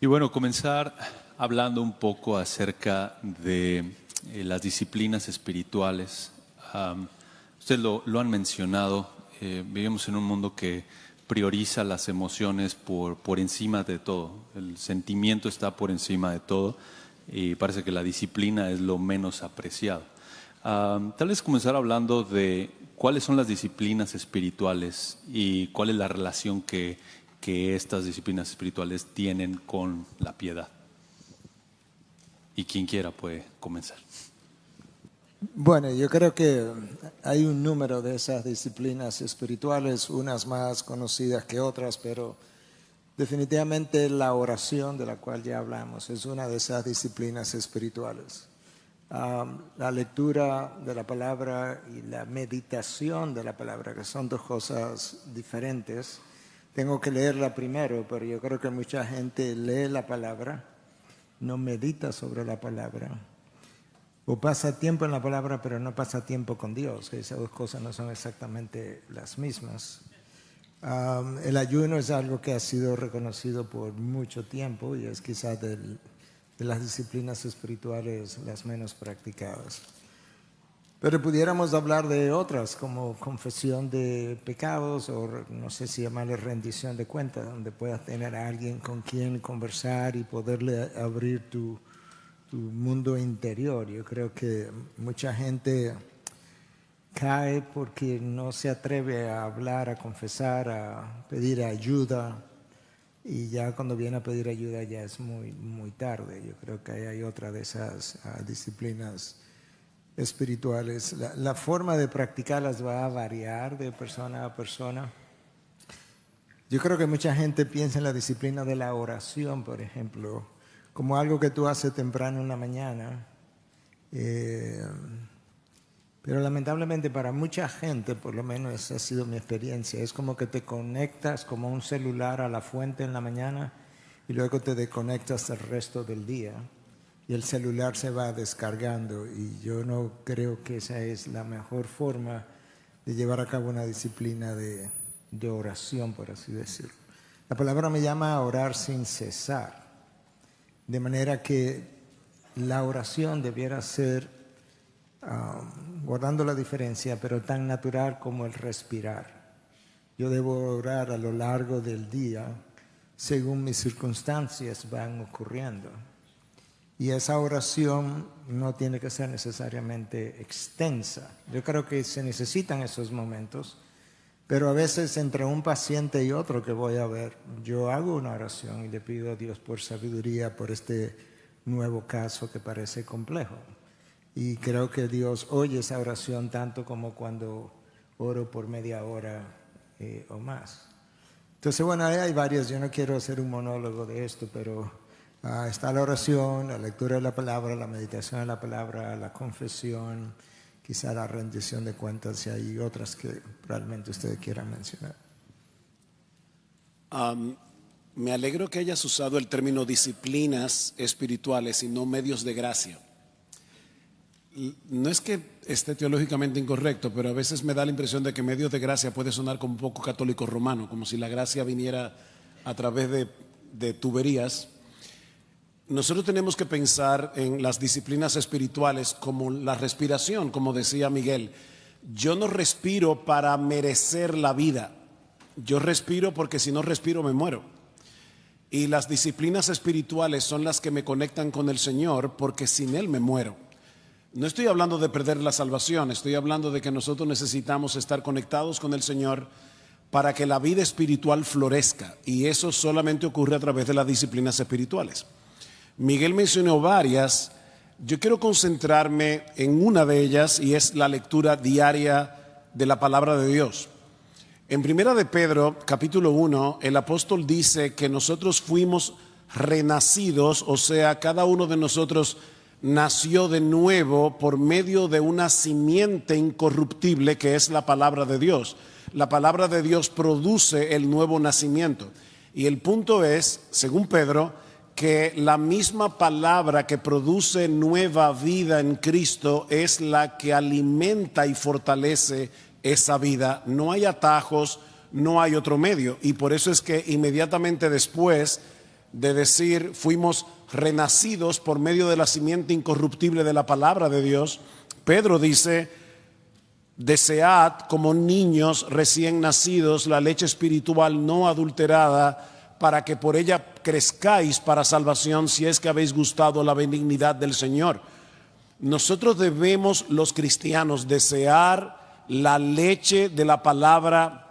Y bueno, comenzar hablando un poco acerca de las disciplinas espirituales. Ustedes lo han mencionado, vivimos en un mundo que prioriza las emociones por encima de todo. El sentimiento está por encima de todo y parece que la disciplina es lo menos apreciado. Tal vez comenzar hablando de cuáles son las disciplinas espirituales y cuál es la relación que estas disciplinas espirituales tienen con la piedad. Y quien quiera puede comenzar. Bueno, yo creo que hay un número de esas disciplinas espirituales, unas más conocidas que otras, pero definitivamente la oración de la cual ya hablamos es una de esas disciplinas espirituales. La lectura de la palabra y la meditación de la palabra, que son dos cosas diferentes. Tengo que leerla primero, pero yo creo que mucha gente lee la palabra, no medita sobre la palabra, o pasa tiempo en la palabra, pero no pasa tiempo con Dios. Esas dos cosas no son exactamente las mismas. El ayuno es algo que ha sido reconocido por mucho tiempo y es quizás de las disciplinas espirituales las menos practicadas. Pero pudiéramos hablar de otras, como confesión de pecados, o no sé si llamarle rendición de cuentas, donde puedas tener a alguien con quien conversar y poderle abrir tu mundo interior. Yo creo que mucha gente cae porque no se atreve a hablar, a confesar, a pedir ayuda, y ya cuando viene a pedir ayuda ya es muy, muy tarde. Yo creo que hay otra de esas disciplinas espirituales. La forma de practicarlas va a variar de persona a persona. Yo creo que mucha gente piensa en la disciplina de la oración, por ejemplo, como algo que tú haces temprano en la mañana. Pero lamentablemente para mucha gente, por lo menos esa ha sido mi experiencia, es como que te conectas como un celular a la fuente en la mañana y luego te desconectas el resto del día. Y el celular se va descargando, y yo no creo que esa es la mejor forma de llevar a cabo una disciplina de oración, por así decirlo. La palabra me llama a orar sin cesar, de manera que la oración debiera ser, guardando la diferencia, pero tan natural como el respirar. Yo debo orar a lo largo del día según mis circunstancias van ocurriendo. Y esa oración no tiene que ser necesariamente extensa. Yo creo que se necesitan esos momentos, pero a veces entre un paciente y otro que voy a ver, yo hago una oración y le pido a Dios por sabiduría por este nuevo caso que parece complejo. Y creo que Dios oye esa oración tanto como cuando oro por media hora o más. Entonces, bueno, hay varias. Yo no quiero hacer un monólogo de esto, pero está la oración, la lectura de la palabra, la meditación de la palabra, la confesión, quizá la rendición de cuentas, y hay otras que realmente ustedes quieran mencionar. Me alegro que hayas usado el término disciplinas espirituales y no medios de gracia. No es que esté teológicamente incorrecto, pero a veces me da la impresión de que medios de gracia puede sonar como un poco católico romano, como si la gracia viniera a través de tuberías. Nosotros tenemos que pensar en las disciplinas espirituales como la respiración, como decía Miguel. Yo no respiro para merecer la vida, yo respiro porque si no respiro me muero. Y las disciplinas espirituales son las que me conectan con el Señor, porque sin Él me muero. No estoy hablando de perder la salvación, estoy hablando de que nosotros necesitamos estar conectados con el Señor para que la vida espiritual florezca, y eso solamente ocurre a través de las disciplinas espirituales. Miguel mencionó varias. Yo quiero concentrarme en una de ellas, y es la lectura diaria de la palabra de Dios. En Primera de Pedro, capítulo 1, el apóstol dice que nosotros fuimos renacidos, o sea, cada uno de nosotros nació de nuevo por medio de una simiente incorruptible que es la palabra de Dios. La palabra de Dios produce el nuevo nacimiento. Y el punto es, según Pedro, que la misma palabra que produce nueva vida en Cristo es la que alimenta y fortalece esa vida. No hay atajos, no hay otro medio. Y por eso es que inmediatamente después de decir fuimos renacidos por medio de la simiente incorruptible de la palabra de Dios, Pedro dice: desead como niños recién nacidos la leche espiritual no adulterada, para que por ella crezcáis para salvación, si es que habéis gustado la benignidad del Señor. Nosotros debemos, los cristianos, desear la leche de la palabra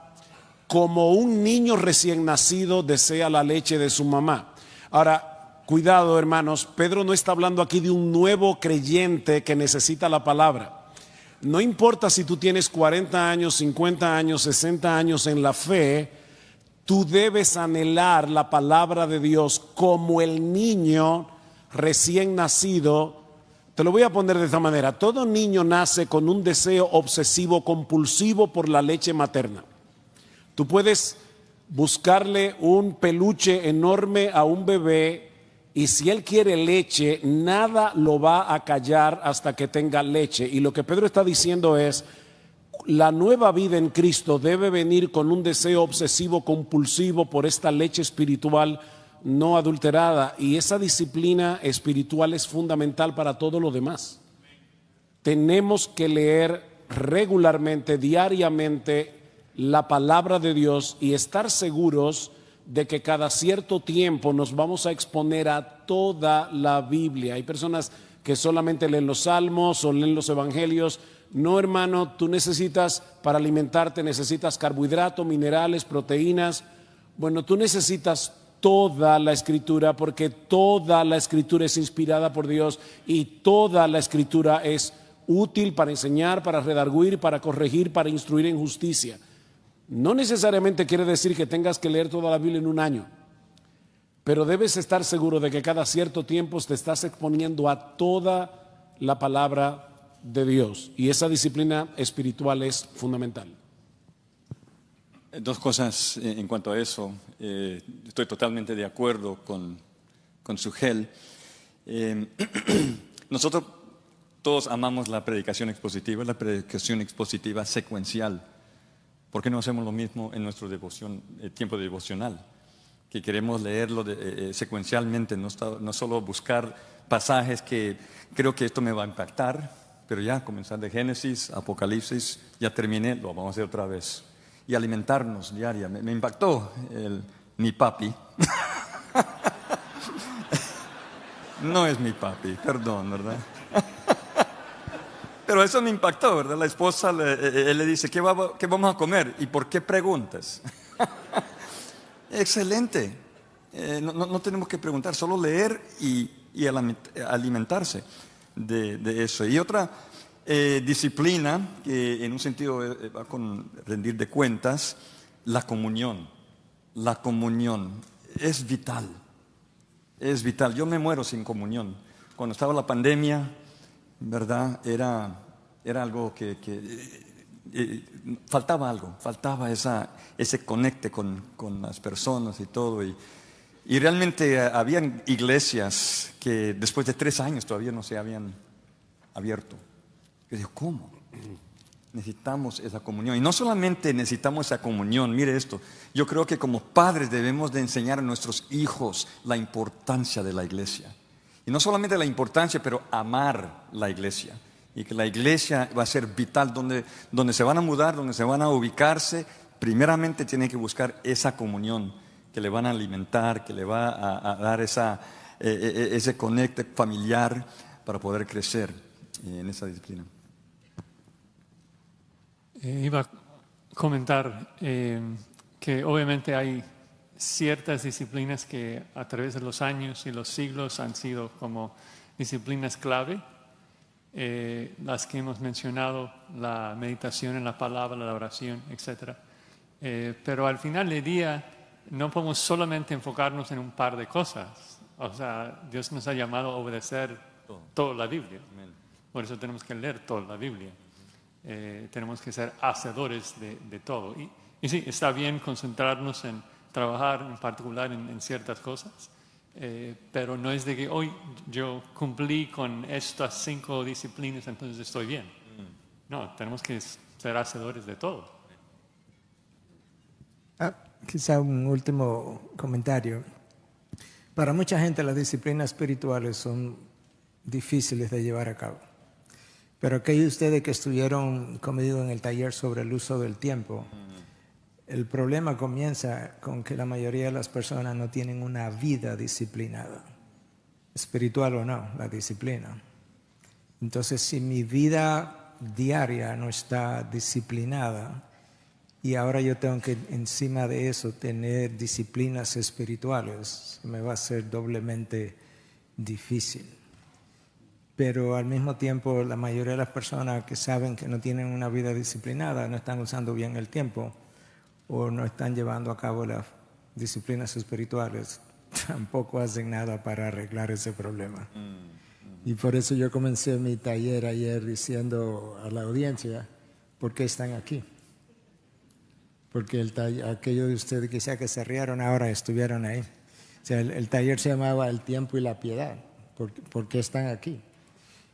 como un niño recién nacido desea la leche de su mamá. Ahora, cuidado, hermanos, Pedro no está hablando aquí de un nuevo creyente que necesita la palabra. No importa si tú tienes 40 años, 50 años, 60 años en la fe, tú debes anhelar la palabra de Dios como el niño recién nacido. Te lo voy a poner de esta manera: todo niño nace con un deseo obsesivo compulsivo por la leche materna. Tú puedes buscarle un peluche enorme a un bebé y si él quiere leche, nada lo va a callar hasta que tenga leche. Y lo que Pedro está diciendo es: la nueva vida en Cristo debe venir con un deseo obsesivo compulsivo por esta leche espiritual no adulterada, y esa disciplina espiritual es fundamental para todo lo demás. Tenemos que leer regularmente, diariamente, la palabra de Dios y estar seguros de que cada cierto tiempo nos vamos a exponer a toda la Biblia. Hay personas que solamente leen los salmos o leen los evangelios. No, hermano, tú necesitas, para alimentarte, necesitas carbohidratos, minerales, proteínas. Bueno, tú necesitas toda la Escritura, porque toda la Escritura es inspirada por Dios y toda la Escritura es útil para enseñar, para redarguir, para corregir, para instruir en justicia. No necesariamente quiere decir que tengas que leer toda la Biblia en un año, pero debes estar seguro de que cada cierto tiempo te estás exponiendo a toda la palabra de Dios, y esa disciplina espiritual es fundamental. Dos cosas en cuanto a eso. Estoy totalmente de acuerdo con Sugel. Nosotros todos amamos la predicación expositiva secuencial. ¿Por qué no hacemos lo mismo en nuestro tiempo devocional? Que queremos leerlo secuencialmente, no solo buscar pasajes que creo que esto me va a impactar, pero ya comenzar de Génesis, Apocalipsis, ya terminé, lo vamos a hacer otra vez. Y alimentarnos diaria. Me impactó mi papi. No es mi papi, perdón, ¿verdad? Pero eso me impactó, ¿verdad? La esposa él le dice: ¿qué vamos a comer? ¿Y por qué preguntas? Excelente. No tenemos que preguntar, solo leer y alimentarse de eso. Y otra disciplina que en un sentido va con rendir de cuentas: la comunión. La comunión es vital. Es vital. Yo me muero sin comunión. Cuando estaba la pandemia, ¿verdad? Era algo que faltaba algo, faltaba ese conecte con las personas y todo. Y realmente habían iglesias que después de 3 años todavía no se habían abierto. Yo digo, ¿cómo? Necesitamos esa comunión. Y no solamente necesitamos esa comunión, mire esto. Yo creo que como padres debemos de enseñar a nuestros hijos la importancia de la iglesia. Y no solamente la importancia, pero amar la iglesia. Y que la iglesia va a ser vital. Donde se van a mudar, donde se van a ubicarse, primeramente tienen que buscar esa comunión que le van a alimentar, que le va a dar ese conecte familiar para poder crecer en esa disciplina. Iba a comentar que obviamente hay ciertas disciplinas que a través de los años y los siglos han sido como disciplinas clave, las que hemos mencionado, la meditación en la palabra, la oración, etc. Pero al final del día no podemos solamente enfocarnos en un par de cosas. O sea, Dios nos ha llamado a obedecer toda la Biblia. Por eso tenemos que leer toda la Biblia. Tenemos que ser hacedores de todo. Y sí, está bien concentrarnos en trabajar en particular en ciertas cosas, pero no es de que hoy yo cumplí con estas 5 disciplinas, entonces estoy bien. No, tenemos que ser hacedores de todo. Quizá un último comentario. Para mucha gente las disciplinas espirituales son difíciles de llevar a cabo. Pero aquellos de ustedes que estuvieron conmigo en el taller sobre el uso del tiempo, el problema comienza con que la mayoría de las personas no tienen una vida disciplinada, espiritual o no, la disciplina. Entonces, si mi vida diaria no está disciplinada y ahora yo tengo que encima de eso tener disciplinas espirituales, me va a ser doblemente difícil. Pero al mismo tiempo la mayoría de las personas que saben que no tienen una vida disciplinada no están usando bien el tiempo o no están llevando a cabo las disciplinas espirituales, tampoco hacen nada para arreglar ese problema. Y por eso yo comencé mi taller ayer diciendo a la audiencia, ¿por qué están aquí? Porque aquellos de ustedes quizá que se rieron ahora estuvieron ahí. O sea, el taller se llamaba El tiempo y la piedad. ¿Por qué están aquí?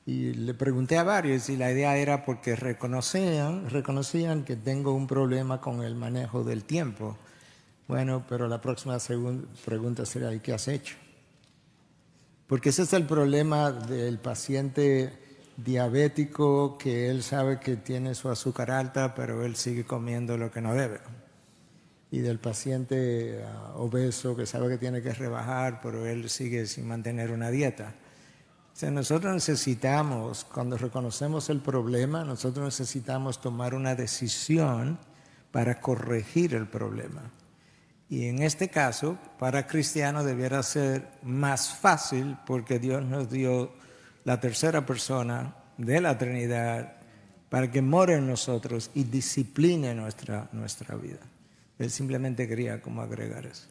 Y le pregunté a varios y la idea era porque reconocían que tengo un problema con el manejo del tiempo. Bueno, pero la próxima pregunta sería, ¿y qué has hecho? Porque ese es el problema del paciente diabético, que él sabe que tiene su azúcar alta, pero él sigue comiendo lo que no debe. Y del paciente obeso, que sabe que tiene que rebajar, pero él sigue sin mantener una dieta. O sea, nosotros necesitamos, cuando reconocemos el problema, nosotros necesitamos tomar una decisión para corregir el problema. Y en este caso, para cristianos debiera ser más fácil porque Dios nos dio la tercera persona de la Trinidad para que more en nosotros y discipline nuestra vida. Él simplemente quería como agregar eso.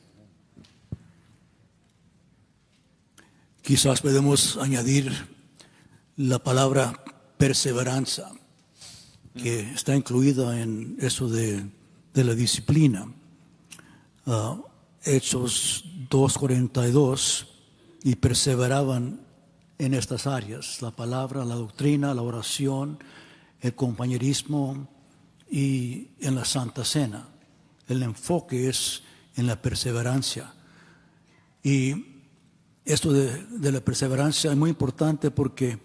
Quizás podemos añadir la palabra perseverancia, que está incluida en eso de la disciplina. Hechos 2:42, y perseveraban en estas áreas: la palabra, la doctrina, la oración, el compañerismo y en la Santa Cena. El enfoque es en la perseverancia. Y esto de la perseverancia es muy importante porque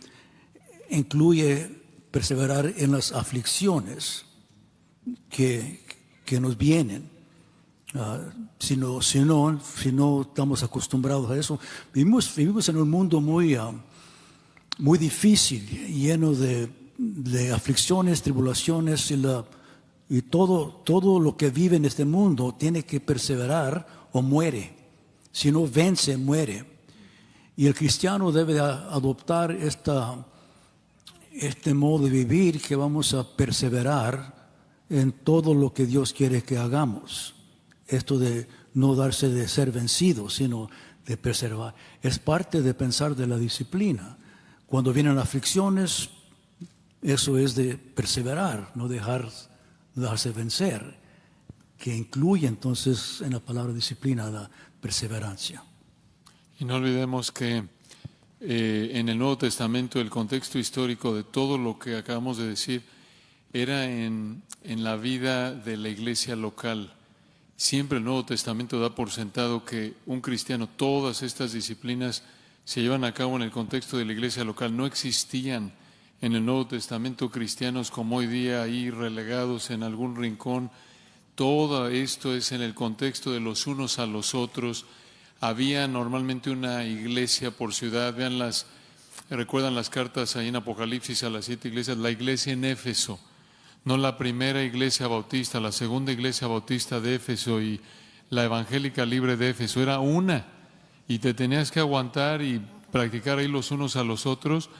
incluye perseverar en las aflicciones que nos vienen. Si no estamos acostumbrados a eso, vivimos en un mundo muy difícil, lleno de aflicciones, tribulaciones, y todo lo que vive en este mundo tiene que perseverar o muere. Si no vence, muere. Y el cristiano debe adoptar este modo de vivir, que vamos a perseverar en todo lo que Dios quiere que hagamos. Esto de no darse de ser vencido, sino de perseverar. Es parte de pensar de la disciplina. Cuando vienen aflicciones, eso es de perseverar, no dejarse vencer, que incluye entonces en la palabra disciplina la perseverancia. Y no olvidemos que en el Nuevo Testamento el contexto histórico de todo lo que acabamos de decir era en la vida de la iglesia local. Siempre el Nuevo Testamento da por sentado que un cristiano, todas estas disciplinas se llevan a cabo en el contexto de la iglesia local. No existían en el Nuevo Testamento cristianos como hoy día ahí relegados en algún rincón. Todo esto es en el contexto de los unos a los otros. Había normalmente una iglesia por ciudad. Recuerdan las cartas ahí en Apocalipsis a las 7 iglesias. La iglesia en Éfeso, no la primera iglesia bautista, la segunda iglesia bautista de Éfeso y la evangélica libre de Éfeso. Era una, y te tenías que aguantar y practicar ahí los unos a los otros.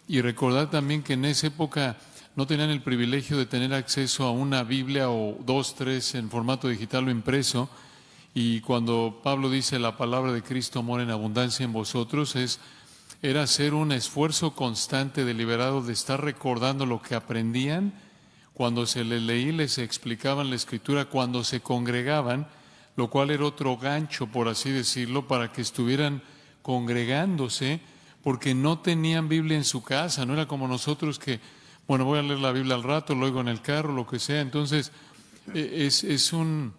Y recordar también que en esa época no tenían el privilegio de tener acceso a una Biblia o 2, 3 en formato digital o impreso. Y cuando Pablo dice la palabra de Cristo mora en abundancia en vosotros, era hacer un esfuerzo constante, deliberado, de estar recordando lo que aprendían cuando se les leía, les explicaban la Escritura, cuando se congregaban, lo cual era otro gancho, por así decirlo, para que estuvieran congregándose, porque no tenían Biblia en su casa. No era como nosotros que, bueno, voy a leer la Biblia al rato, luego en el carro, lo que sea. Entonces, es un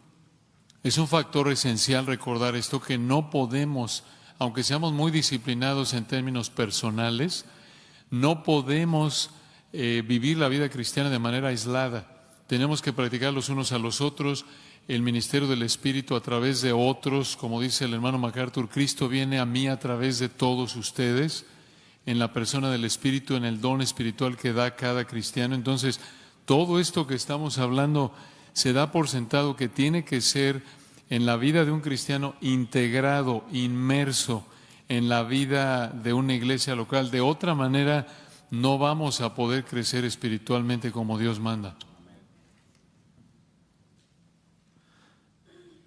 factor esencial recordar esto, que no podemos aunque seamos muy disciplinados en términos personales, no podemos vivir la vida cristiana de manera aislada. Tenemos que practicar los unos a los otros, el ministerio del Espíritu a través de otros, como dice el hermano MacArthur, Cristo viene a mí a través de todos ustedes, en la persona del Espíritu, en el don espiritual que da cada cristiano. Entonces, todo esto que estamos hablando se da por sentado que tiene que ser en la vida de un cristiano integrado, inmerso en la vida de una iglesia local. De otra manera, no vamos a poder crecer espiritualmente como Dios manda.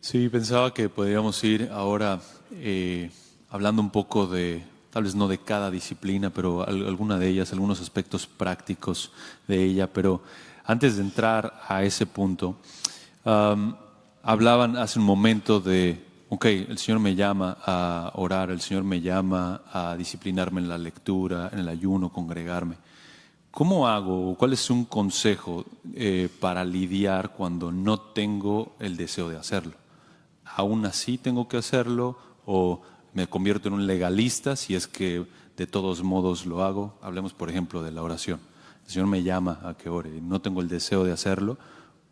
Sí, pensaba que podríamos ir ahora hablando un poco de, tal vez no de cada disciplina, pero alguna de ellas, algunos aspectos prácticos de ella. Pero antes de entrar a ese punto, hablaban hace un momento de, ok, el Señor me llama a orar, el Señor me llama a disciplinarme en la lectura, en el ayuno, congregarme. ¿Cómo hago? ¿Cuál es un consejo para lidiar cuando no tengo el deseo de hacerlo? ¿Aún así tengo que hacerlo o me convierto en un legalista si es que de todos modos lo hago? Hablemos, por ejemplo, de la oración. El Señor me llama a que ore y no tengo el deseo de hacerlo.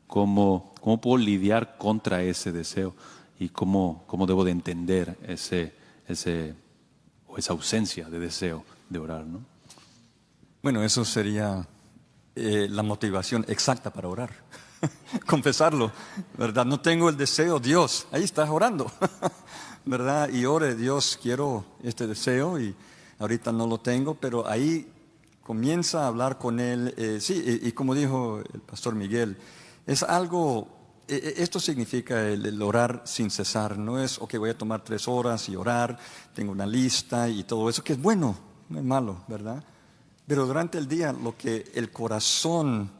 ¿Cómo puedo lidiar contra ese deseo? ¿Y cómo debo de entender esa ausencia de deseo de orar, ¿no? Bueno, eso sería la motivación exacta para orar. Confesarlo, ¿verdad? No tengo el deseo, Dios, ahí estás orando, ¿verdad? Y ore, Dios, quiero este deseo y ahorita no lo tengo, pero ahí comienza a hablar con Él. Sí, y como dijo el pastor Miguel, es algo, esto significa el orar sin cesar. No es, ok, voy a tomar 3 horas y orar, tengo una lista y todo eso, que es bueno, no es malo, ¿verdad? Pero durante el día lo que el corazón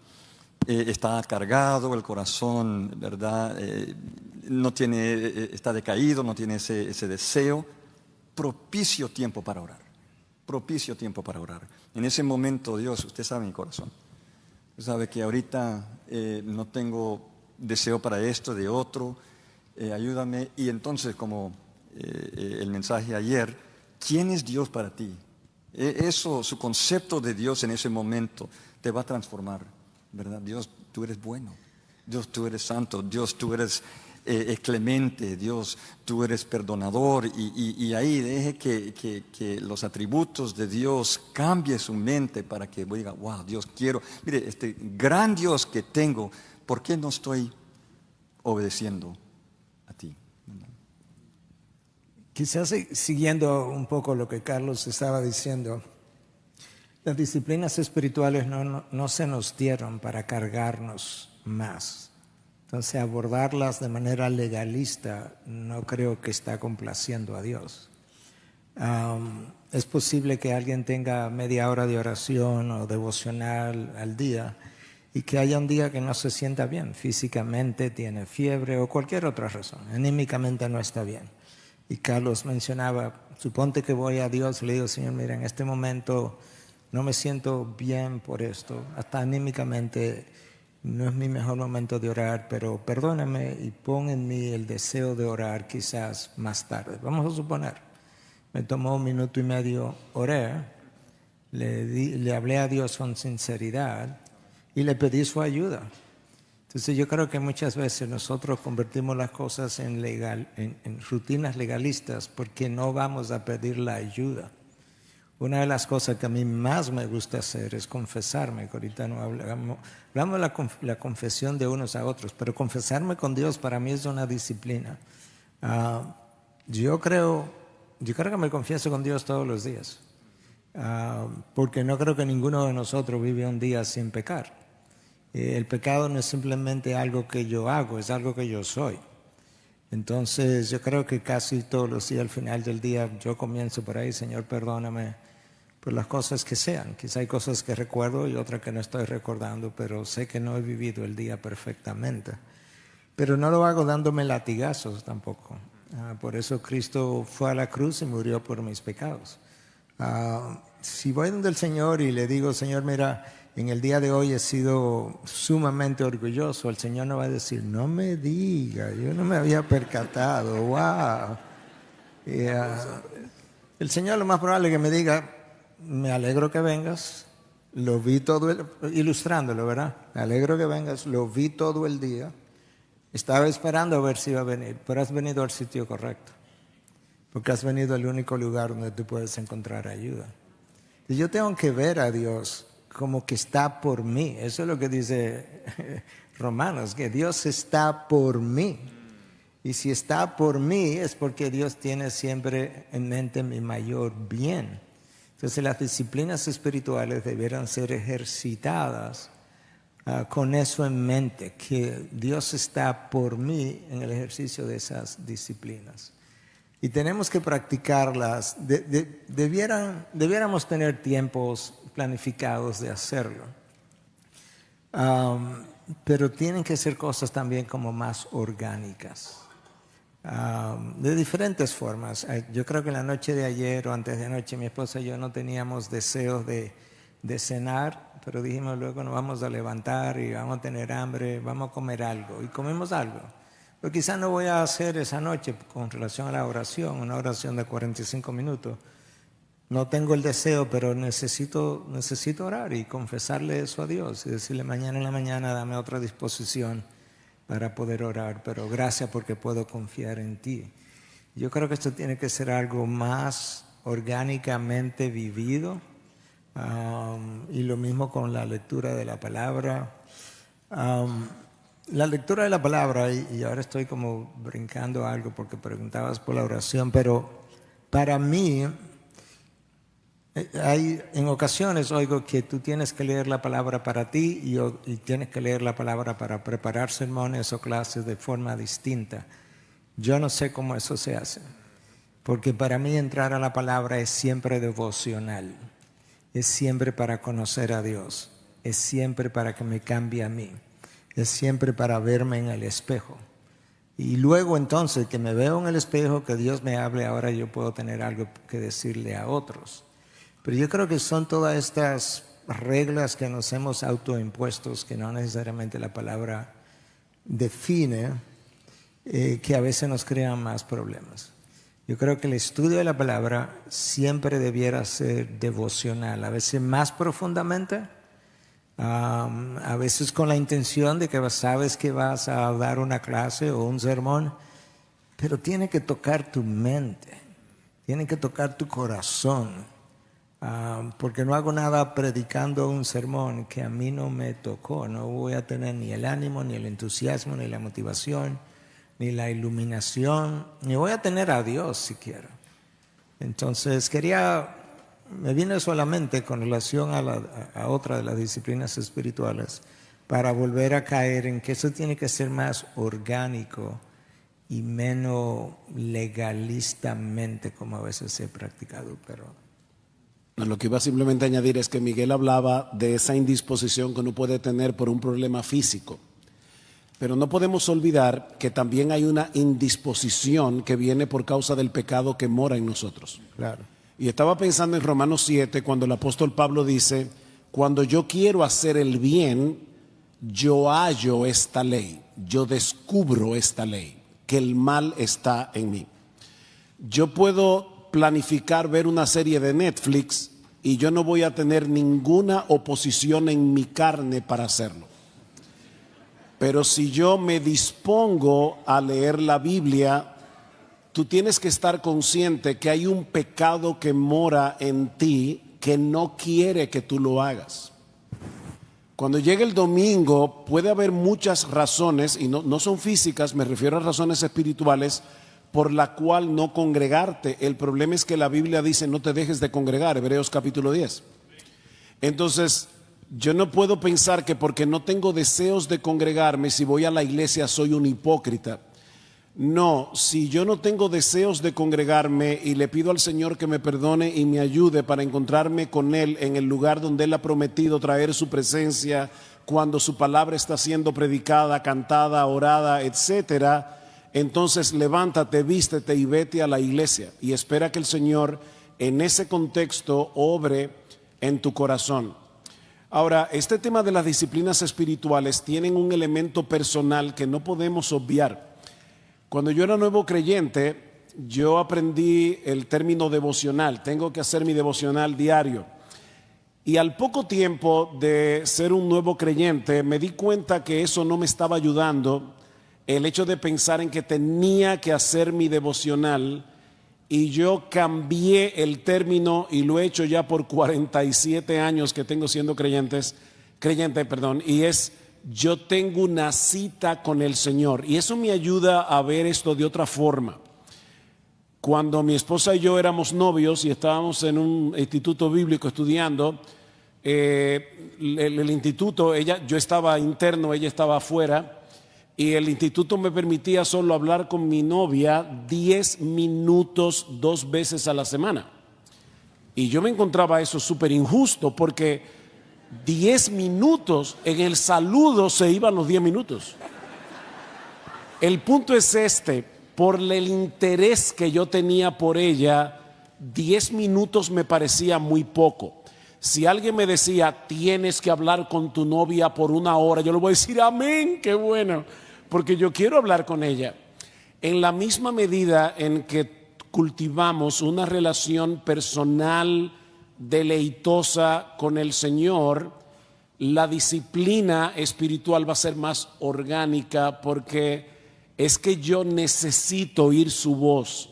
está cargado, el corazón, ¿verdad? No tiene, está decaído, no tiene ese deseo, propicio tiempo para orar. Propicio tiempo para orar. En ese momento, Dios, usted sabe mi corazón. Usted sabe que ahorita no tengo deseo para esto, de otro, ayúdame. Y entonces, como el mensaje ayer, ¿quién es Dios para ti? Eso, su concepto de Dios en ese momento te va a transformar, ¿verdad? Dios, tú eres bueno. Dios, tú eres santo. Dios, tú eres clemente. Dios, tú eres perdonador. Y ahí deje que los atributos de Dios cambie su mente para que diga, wow, Dios, quiero. Mire, este gran Dios que tengo, ¿por qué no estoy obedeciendo a ti? Quizás siguiendo un poco lo que Carlos estaba diciendo, las disciplinas espirituales no se nos dieron para cargarnos más. Entonces, abordarlas de manera legalista no creo que está complaciendo a Dios. Es posible que alguien tenga media hora de oración o devocional al día y que haya un día que no se sienta bien, físicamente tiene fiebre o cualquier otra razón, anímicamente no está bien. Y Carlos mencionaba, suponte que voy a Dios y le digo, Señor, mira, en este momento no me siento bien por esto, hasta anímicamente no es mi mejor momento de orar, pero perdóname y pon en mí el deseo de orar quizás más tarde. Vamos a suponer, me tomó 1 minuto y medio, oré, le hablé a Dios con sinceridad y le pedí su ayuda. Entonces yo creo que muchas veces nosotros convertimos las cosas en rutinas legalistas porque no vamos a pedir la ayuda. Una de las cosas que a mí más me gusta hacer es confesarme, que ahorita no hablamos de la confesión de unos a otros, pero confesarme con Dios para mí es una disciplina. Yo creo que me confieso con Dios todos los días, porque no creo que ninguno de nosotros vive un día sin pecar. El pecado no es simplemente algo que yo hago, es algo que yo soy. Entonces yo creo que casi todos los días al final del día yo comienzo por ahí, Señor, perdóname por las cosas que sean. Quizá hay cosas que recuerdo y otras que no estoy recordando, pero sé que no he vivido el día perfectamente. Pero no lo hago dándome latigazos tampoco. Por eso Cristo fue a la cruz y murió por mis pecados. Si voy donde el Señor y le digo, Señor, mira, en el día de hoy he sido sumamente orgulloso, el Señor no va a decir, no me diga, yo no me había percatado, wow. Y, el Señor lo más probable es que me diga, me alegro que vengas, lo vi ilustrándolo, ¿verdad? Me alegro que vengas, lo vi todo el día, estaba esperando a ver si iba a venir, pero has venido al sitio correcto, porque has venido al único lugar donde tú puedes encontrar ayuda. Y yo tengo que ver a Dios como que está por mí, eso es lo que dice Romanos, que Dios está por mí. Y si está por mí es porque Dios tiene siempre en mente mi mayor bien. Entonces las disciplinas espirituales debieran ser ejercitadas con eso en mente, que Dios está por mí en el ejercicio de esas disciplinas. Y tenemos que practicarlas. Debiéramos tener tiempos planificados de hacerlo. Pero tienen que ser cosas también como más orgánicas. De diferentes formas. Yo creo que la noche de ayer o antes de anoche mi esposa y yo no teníamos deseos de cenar, pero dijimos luego nos vamos a levantar y vamos a tener hambre, vamos a comer algo y comimos algo. Pero quizás no voy a hacer esa noche con relación a la oración, una oración de 45 minutos. No tengo el deseo, pero necesito orar y confesarle eso a Dios y decirle mañana en la mañana dame otra disposición para poder orar, pero gracias porque puedo confiar en ti. Yo creo que esto tiene que ser algo más orgánicamente vivido, y lo mismo con la lectura de la palabra. La lectura de la palabra, y ahora estoy como brincando algo porque preguntabas por la oración, pero para mí, en ocasiones oigo que tú tienes que leer la palabra para ti y tienes que leer la palabra para preparar sermones o clases de forma distinta. Yo no sé cómo eso se hace, porque para mí entrar a la palabra es siempre devocional, es siempre para conocer a Dios, es siempre para que me cambie a mí, es siempre para verme en el espejo. Y luego entonces que me veo en el espejo, que Dios me hable, ahora yo puedo tener algo que decirle a otros. Pero yo creo que son todas estas reglas que nos hemos autoimpuestos, que no necesariamente la palabra define, que a veces nos crean más problemas. Yo creo que el estudio de la palabra siempre debiera ser devocional, a veces más profundamente, a veces con la intención de que sabes que vas a dar una clase o un sermón, pero tiene que tocar tu mente, tiene que tocar tu corazón. Porque no hago nada predicando un sermón que a mí no me tocó. No voy a tener ni el ánimo, ni el entusiasmo, ni la motivación, ni la iluminación, ni voy a tener a Dios siquiera. Entonces me viene solamente con relación a otra de las disciplinas espirituales para volver a caer en que eso tiene que ser más orgánico y menos legalistamente como a veces se ha practicado, pero... Lo que iba simplemente a añadir es que Miguel hablaba de esa indisposición que uno puede tener por un problema físico. Pero no podemos olvidar que también hay una indisposición que viene por causa del pecado que mora en nosotros. Claro. Y estaba pensando en Romanos 7, cuando el apóstol Pablo dice, cuando yo quiero hacer el bien, yo hallo esta ley, yo descubro esta ley, que el mal está en mí. Yo puedo planificar ver una serie de Netflix y yo no voy a tener ninguna oposición en mi carne para hacerlo. Pero si yo me dispongo a leer la Biblia, tú tienes que estar consciente que hay un pecado que mora en ti que no quiere que tú lo hagas. Cuando llegue el domingo puede haber muchas razones, y no son físicas, me refiero a razones espirituales, por la cual no congregarte. El problema es que la Biblia dice no te dejes de congregar, Hebreos capítulo 10. Entonces, yo no puedo pensar que porque no tengo deseos de congregarme, si voy a la iglesia soy un hipócrita. No, si yo no tengo deseos de congregarme y le pido al Señor que me perdone y me ayude para encontrarme con Él en el lugar donde Él ha prometido traer su presencia, cuando su palabra está siendo predicada, cantada, orada, etcétera, entonces levántate, vístete y vete a la iglesia y espera que el Señor en ese contexto obre en tu corazón. Ahora, este tema de las disciplinas espirituales tienen un elemento personal que no podemos obviar. Cuando yo era nuevo creyente, yo aprendí el término devocional. Tengo que hacer mi devocional diario. Y al poco tiempo de ser un nuevo creyente, me di cuenta que eso no me estaba ayudando. El hecho de pensar en que tenía que hacer mi devocional, y yo cambié el término y lo he hecho ya por 47 años que tengo siendo creyente, y es: yo tengo una cita con el Señor. Y eso me ayuda a ver esto de otra forma. Cuando mi esposa y yo éramos novios y estábamos en un instituto bíblico estudiando, el instituto, yo estaba interno, ella estaba afuera, y el instituto me permitía solo hablar con mi novia 10 minutos 2 veces a la semana. Y yo me encontraba eso súper injusto, porque 10 minutos en el saludo se iban los 10 minutos. El punto es por el interés que yo tenía por ella, 10 minutos me parecía muy poco. Si alguien me decía: tienes que hablar con tu novia por 1 hora, yo le voy a decir: amén, qué bueno, porque yo quiero hablar con ella. En la misma medida en que cultivamos una relación personal deleitosa con el Señor, la disciplina espiritual va a ser más orgánica, porque es que yo necesito oír su voz,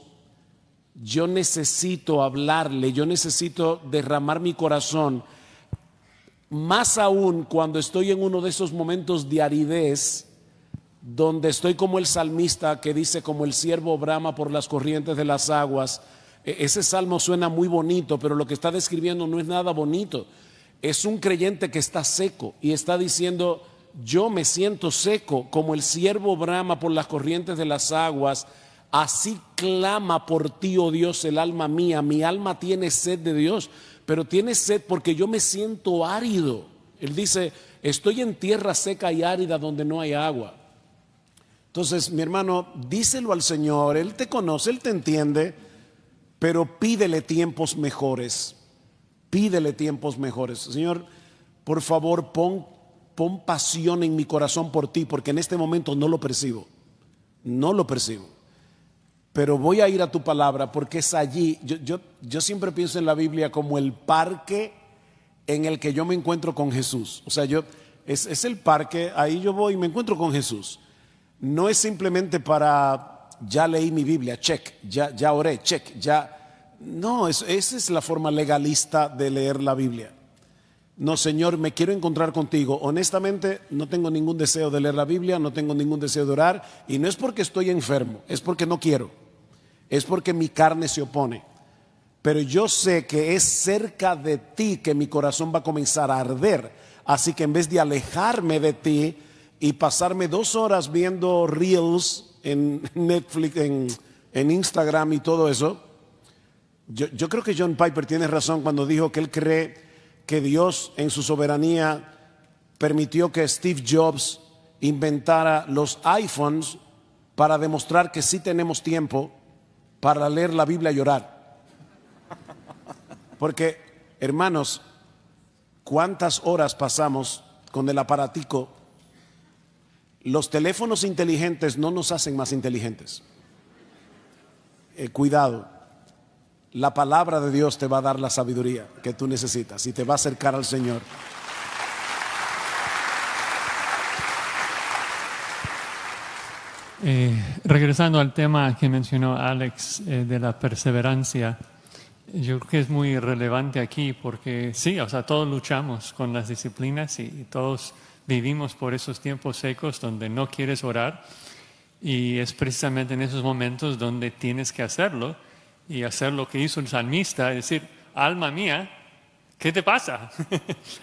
yo necesito hablarle, yo necesito derramar mi corazón, más aún cuando estoy en uno de esos momentos de aridez, donde estoy como el salmista que dice: como el ciervo brama por las corrientes de las aguas. Ese salmo suena muy bonito, pero lo que está describiendo no es nada bonito. Es un creyente que está seco y está diciendo: yo me siento seco, como el ciervo brama por las corrientes de las aguas, así clama por ti, oh Dios, el alma mía. Mi alma tiene sed de Dios, pero tiene sed porque yo me siento árido. Él dice: estoy en tierra seca y árida donde no hay agua. Entonces, mi hermano, díselo al Señor. Él te conoce, Él te entiende, pero pídele tiempos mejores. Pídele tiempos mejores. Señor, por favor, pon pasión en mi corazón por ti, porque en este momento no lo percibo. No lo percibo. Pero voy a ir a tu palabra, porque es allí. Yo siempre pienso en la Biblia como el parque en el que yo me encuentro con Jesús. O sea, es el parque, ahí yo voy y me encuentro con Jesús. No es simplemente para: ya leí mi Biblia, check, ya oré, check, ya. No, esa es la forma legalista de leer la Biblia. No, Señor, me quiero encontrar contigo. Honestamente, no tengo ningún deseo de leer la Biblia, no tengo ningún deseo de orar, y no es porque estoy enfermo, es porque no quiero, es porque mi carne se opone. Pero yo sé que es cerca de ti que mi corazón va a comenzar a arder. Así que en vez de alejarme de ti y pasarme 2 horas viendo reels en Netflix, en Instagram y todo eso, yo creo que John Piper tiene razón cuando dijo que él cree que Dios en su soberanía permitió que Steve Jobs inventara los iPhones para demostrar que sí tenemos tiempo para leer la Biblia y orar. Porque, hermanos, ¿cuántas horas pasamos con el aparatico? Los teléfonos inteligentes no nos hacen más inteligentes. Cuidado. La palabra de Dios te va a dar la sabiduría que tú necesitas y te va a acercar al Señor. Regresando al tema que mencionó Alex de la perseverancia, yo creo que es muy relevante aquí porque sí, o sea, todos luchamos con las disciplinas y todos vivimos por esos tiempos secos donde no quieres orar, y es precisamente en esos momentos donde tienes que hacerlo y hacer lo que hizo el salmista, es decir: alma mía, ¿qué te pasa?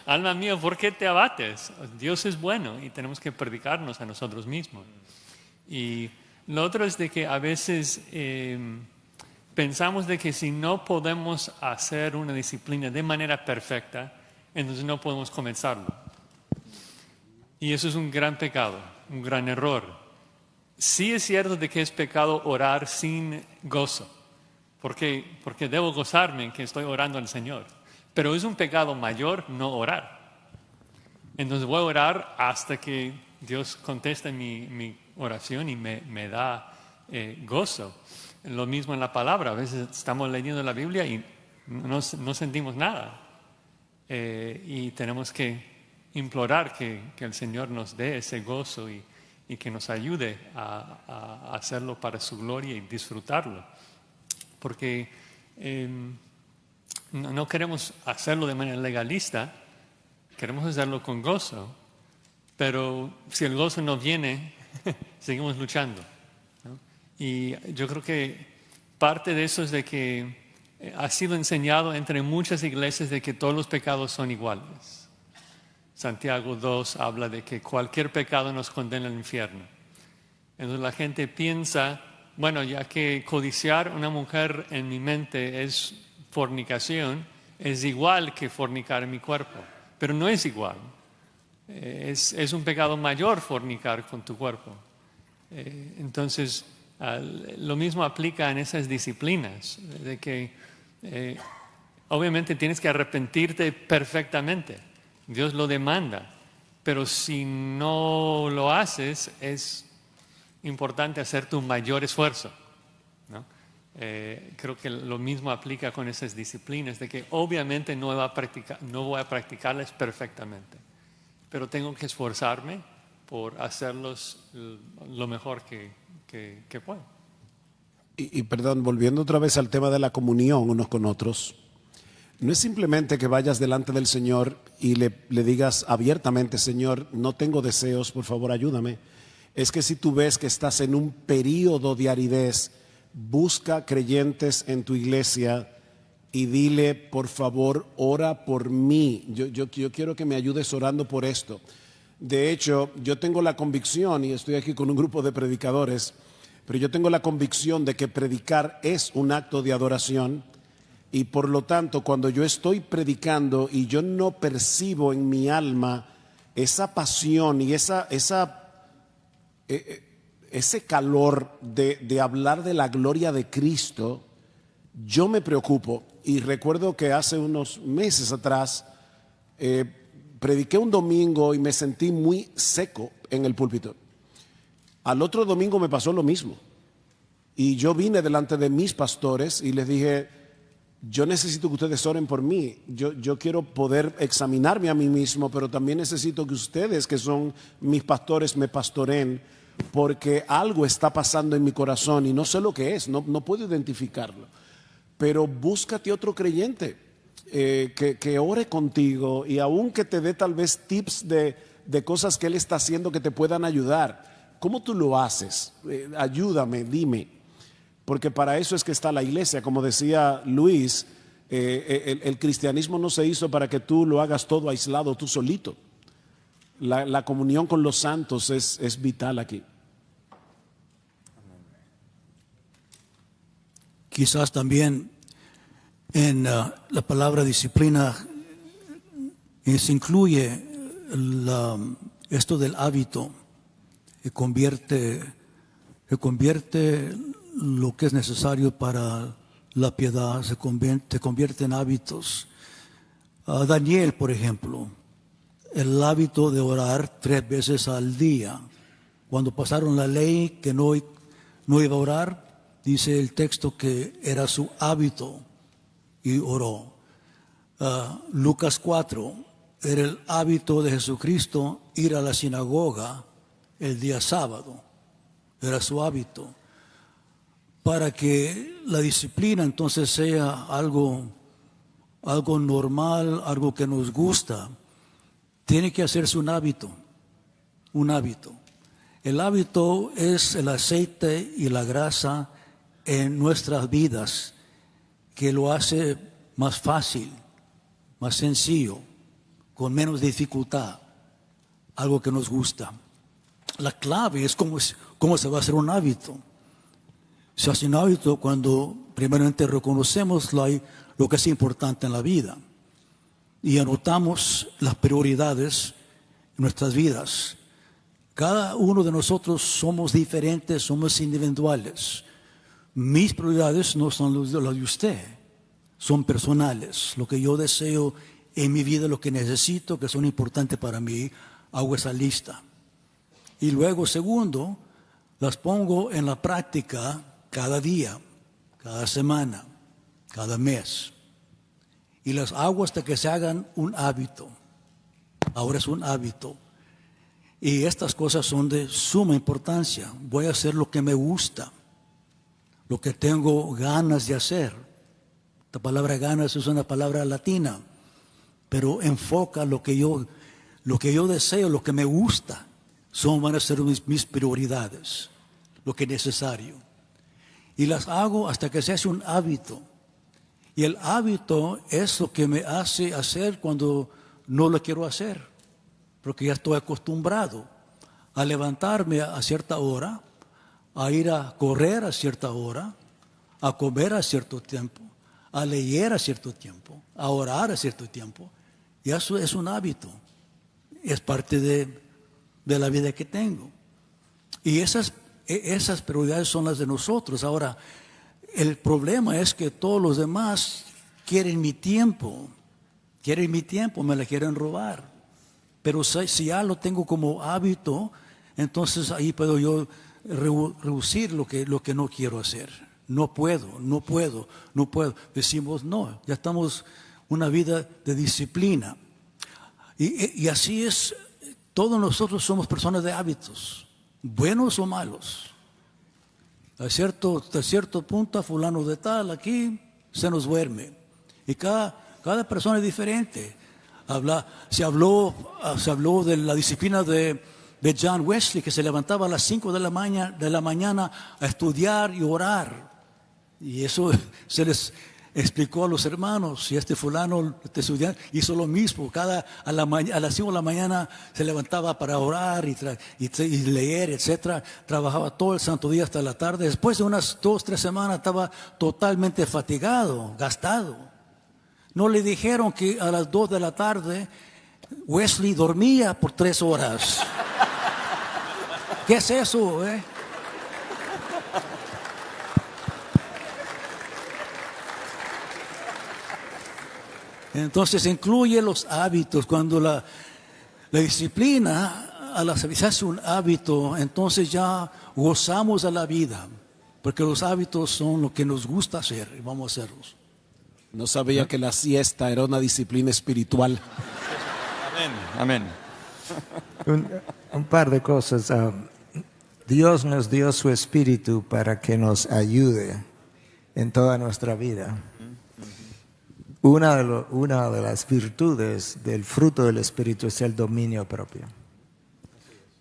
Alma mía, ¿por qué te abates? Dios es bueno y tenemos que predicarnos a nosotros mismos. Y lo otro es de que a veces pensamos de que si no podemos hacer una disciplina de manera perfecta, entonces no podemos comenzarlo. Y eso es un gran pecado, un gran error. Sí es cierto de que es pecado orar sin gozo, porque debo gozarme en que estoy orando al Señor. Pero es un pecado mayor no orar. Entonces voy a orar hasta que Dios conteste mi oración y me da gozo. lo mismo en la palabra. A veces estamos leyendo la Biblia y no sentimos nada. Y tenemos que implorar que el Señor nos dé ese gozo y que nos ayude a hacerlo para su gloria y disfrutarlo. Porque no queremos hacerlo de manera legalista, queremos hacerlo con gozo, pero si el gozo no viene, seguimos luchando, ¿no? Y yo creo que parte de eso es de que ha sido enseñado entre muchas iglesias de que todos los pecados son iguales. Santiago 2 habla de que cualquier pecado nos condena al infierno. Entonces la gente piensa, bueno, ya que codiciar una mujer en mi mente es fornicación, es igual que fornicar en mi cuerpo, pero no es igual. Es un pecado mayor fornicar con tu cuerpo. Entonces, lo mismo aplica en esas disciplinas, de que obviamente tienes que arrepentirte perfectamente. Dios lo demanda, pero si no lo haces, es importante hacer tu mayor esfuerzo, ¿no? Creo que lo mismo aplica con esas disciplinas, de que obviamente no voy a practicarlas perfectamente, pero tengo que esforzarme por hacerlos lo mejor que puedo. Y perdón, volviendo otra vez al tema de la comunión unos con otros, no es simplemente que vayas delante del Señor y le digas abiertamente, Señor, no tengo deseos, por favor ayúdame. Es que si tú ves que estás en un período de aridez, busca creyentes en tu iglesia y dile, por favor, ora por mí. Yo quiero que me ayudes orando por esto. De hecho, yo tengo la convicción, y estoy aquí con un grupo de predicadores, pero yo tengo la convicción de que predicar es un acto de adoración. Y por lo tanto, cuando yo estoy predicando y yo no percibo en mi alma esa pasión y ese calor de hablar de la gloria de Cristo, yo me preocupo. Y recuerdo que hace unos meses atrás prediqué un domingo y me sentí muy seco en el púlpito. Al otro domingo me pasó lo mismo. Y yo vine delante de mis pastores y les dije, yo necesito que ustedes oren por mí. Yo quiero poder examinarme a mí mismo, pero también necesito que ustedes, que son mis pastores, me pastoreen, porque algo está pasando en mi corazón y no sé lo que es, no puedo identificarlo. Pero búscate otro creyente que ore contigo y aun que te dé tal vez tips de cosas que él está haciendo que te puedan ayudar. ¿Cómo tú lo haces? Ayúdame, dime. Porque para eso es que está la iglesia. Como decía Luis, el cristianismo no se hizo para que tú lo hagas todo aislado, tú solito. La comunión con los santos es vital aquí. Quizás también en la palabra disciplina se incluye esto del hábito, que convierte lo que es necesario para la piedad, se convierte en hábitos. Daniel, por ejemplo, el hábito de orar 3 veces al día. Cuando pasaron la ley que no iba a orar, dice el texto que era su hábito y oró. Lucas 4, era el hábito de Jesucristo ir a la sinagoga el día sábado. Era su hábito. Para que la disciplina entonces sea algo normal, algo que nos gusta, tiene que hacerse un hábito. Un hábito. El hábito es el aceite y la grasa en nuestras vidas que lo hace más fácil, más sencillo, con menos dificultad, algo que nos gusta. La clave es cómo se va a hacer un hábito. Se hace un hábito cuando primeramente reconocemos lo que es importante en la vida y anotamos las prioridades en nuestras vidas. Cada uno de nosotros somos diferentes, somos individuales. Mis prioridades no son las de usted, son personales. Lo que yo deseo en mi vida, lo que necesito, que son importantes para mí, hago esa lista. Y luego, segundo, las pongo en la práctica cada día. cada semana, cada mes. Y las hago hasta que se hagan un hábito. Ahora es un hábito. Y estas cosas son de suma importancia. Voy a hacer lo que me gusta, lo que tengo ganas de hacer. La palabra ganas es una palabra latina, pero enfoca lo que yo deseo, lo que me gusta. Van a ser mis prioridades, lo que es necesario. Y las hago hasta que se hace un hábito. Y el hábito es lo que me hace hacer cuando no lo quiero hacer, porque ya estoy acostumbrado a levantarme a cierta hora, a ir a correr a cierta hora, a comer a cierto tiempo, a leer a cierto tiempo, a orar a cierto tiempo. Y eso es un hábito, es parte de la vida que tengo. Y esas prioridades son las de nosotros. Ahora, el problema es que todos los demás quieren mi tiempo, me la quieren robar. Pero si ya lo tengo como hábito, entonces ahí puedo yo reducir lo que no quiero hacer. No puedo. Decimos no, ya estamos una vida de disciplina. Y así es, todos nosotros somos personas de hábitos, buenos o malos. A cierto punto, a fulano de tal, aquí se nos duerme. Y cada persona es diferente. Se habló de la disciplina de John Wesley, que se levantaba a las 5 de la mañana a estudiar y orar. Y eso se les explicó a los hermanos. Y este fulano, este estudiante, hizo lo mismo. A las 5 de la mañana se levantaba para orar y leer, etc. Trabajaba todo el santo día hasta la tarde. Después de unas 2-3 semanas estaba totalmente fatigado, gastado. No le dijeron que a las 2 de la tarde Wesley dormía por 3 horas. ¿Qué es eso, Entonces incluye los hábitos. Cuando la disciplina se hace un hábito, entonces ya gozamos de la vida, porque los hábitos son lo que nos gusta hacer y vamos a hacerlos. No sabía que la siesta era una disciplina espiritual. Amén. Un par de cosas. Dios nos dio su espíritu para que nos ayude en toda nuestra vida. Una de las virtudes del fruto del espíritu es el dominio propio.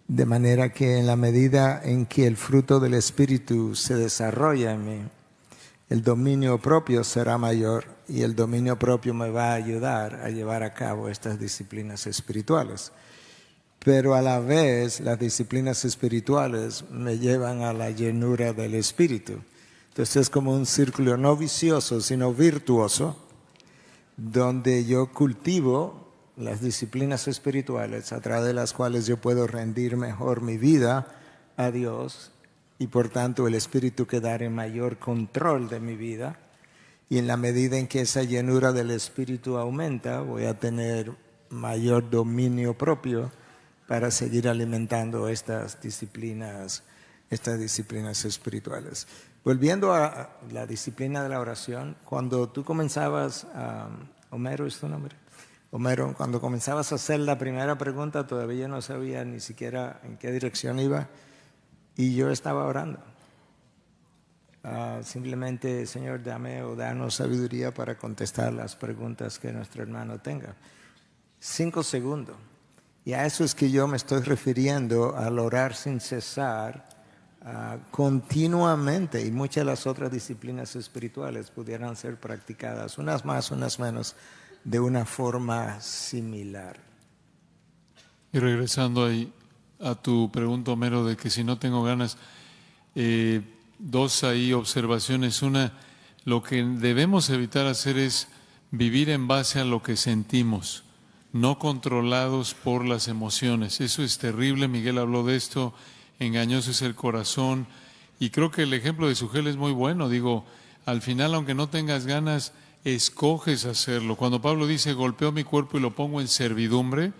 De manera que en la medida en que el fruto del espíritu se desarrolla en mí, el dominio propio será mayor y el dominio propio me va a ayudar a llevar a cabo estas disciplinas espirituales. Pero a la vez las disciplinas espirituales me llevan a la llenura del espíritu. Entonces es como un círculo no vicioso, sino virtuoso, donde yo cultivo las disciplinas espirituales a través de las cuales yo puedo rendir mejor mi vida a Dios y por tanto el Espíritu quedar en mayor control de mi vida. Y en la medida en que esa llenura del Espíritu aumenta, voy a tener mayor dominio propio para seguir alimentando estas disciplinas espirituales. Volviendo a la disciplina de la oración, cuando tú comenzabas, Homero es tu nombre, Homero, cuando comenzabas a hacer la primera pregunta, todavía no sabía ni siquiera en qué dirección iba y yo estaba orando. Simplemente, Señor, danos sabiduría para contestar las preguntas que nuestro hermano tenga. 5 segundos. Y a eso es que yo me estoy refiriendo al orar sin cesar continuamente, y muchas de las otras disciplinas espirituales pudieran ser practicadas, unas más, unas menos, de una forma similar. Y regresando ahí a tu pregunta, Homero, de que si no tengo ganas, 2 ahí observaciones. Una, lo que debemos evitar hacer es vivir en base a lo que sentimos, no controlados por las emociones. Eso es terrible, Miguel habló de esto, engañoso es el corazón, y creo que el ejemplo de Sugel es muy bueno. Digo, al final, aunque no tengas ganas, escoges hacerlo. Cuando Pablo dice, golpeo mi cuerpo y lo pongo en servidumbre,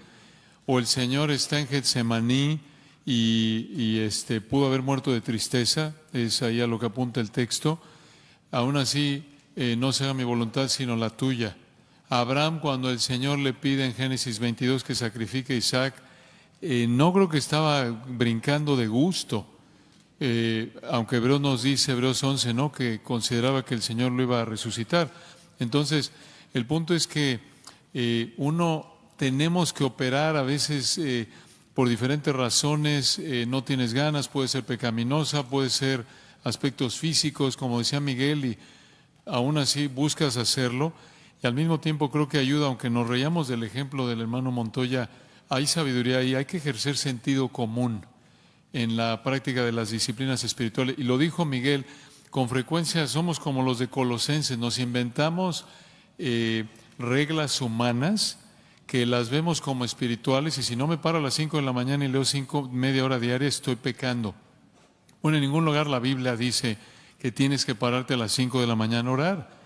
o el Señor está en Getsemaní y pudo haber muerto de tristeza, es ahí a lo que apunta el texto. aún así no se haga mi voluntad sino la tuya. Abraham, cuando el Señor le pide en Génesis 22 que sacrifique a Isaac, no creo que estaba brincando de gusto, aunque Hebreos nos dice, Hebreos 11, ¿no?, que consideraba que el Señor lo iba a resucitar. Entonces, el punto es que uno tenemos que operar a veces por diferentes razones, no tienes ganas, puede ser pecaminosa, puede ser aspectos físicos, como decía Miguel, y aún así buscas hacerlo. Y al mismo tiempo creo que ayuda, aunque nos reíamos del ejemplo del hermano Montoya, hay sabiduría y hay que ejercer sentido común en la práctica de las disciplinas espirituales. Y lo dijo Miguel, con frecuencia somos como los de Colosenses, nos inventamos reglas humanas que las vemos como espirituales, y si no me paro a las 5 de la mañana y leo media hora diaria, estoy pecando. Bueno, en ningún lugar la Biblia dice que tienes que pararte a las 5 de la mañana a orar.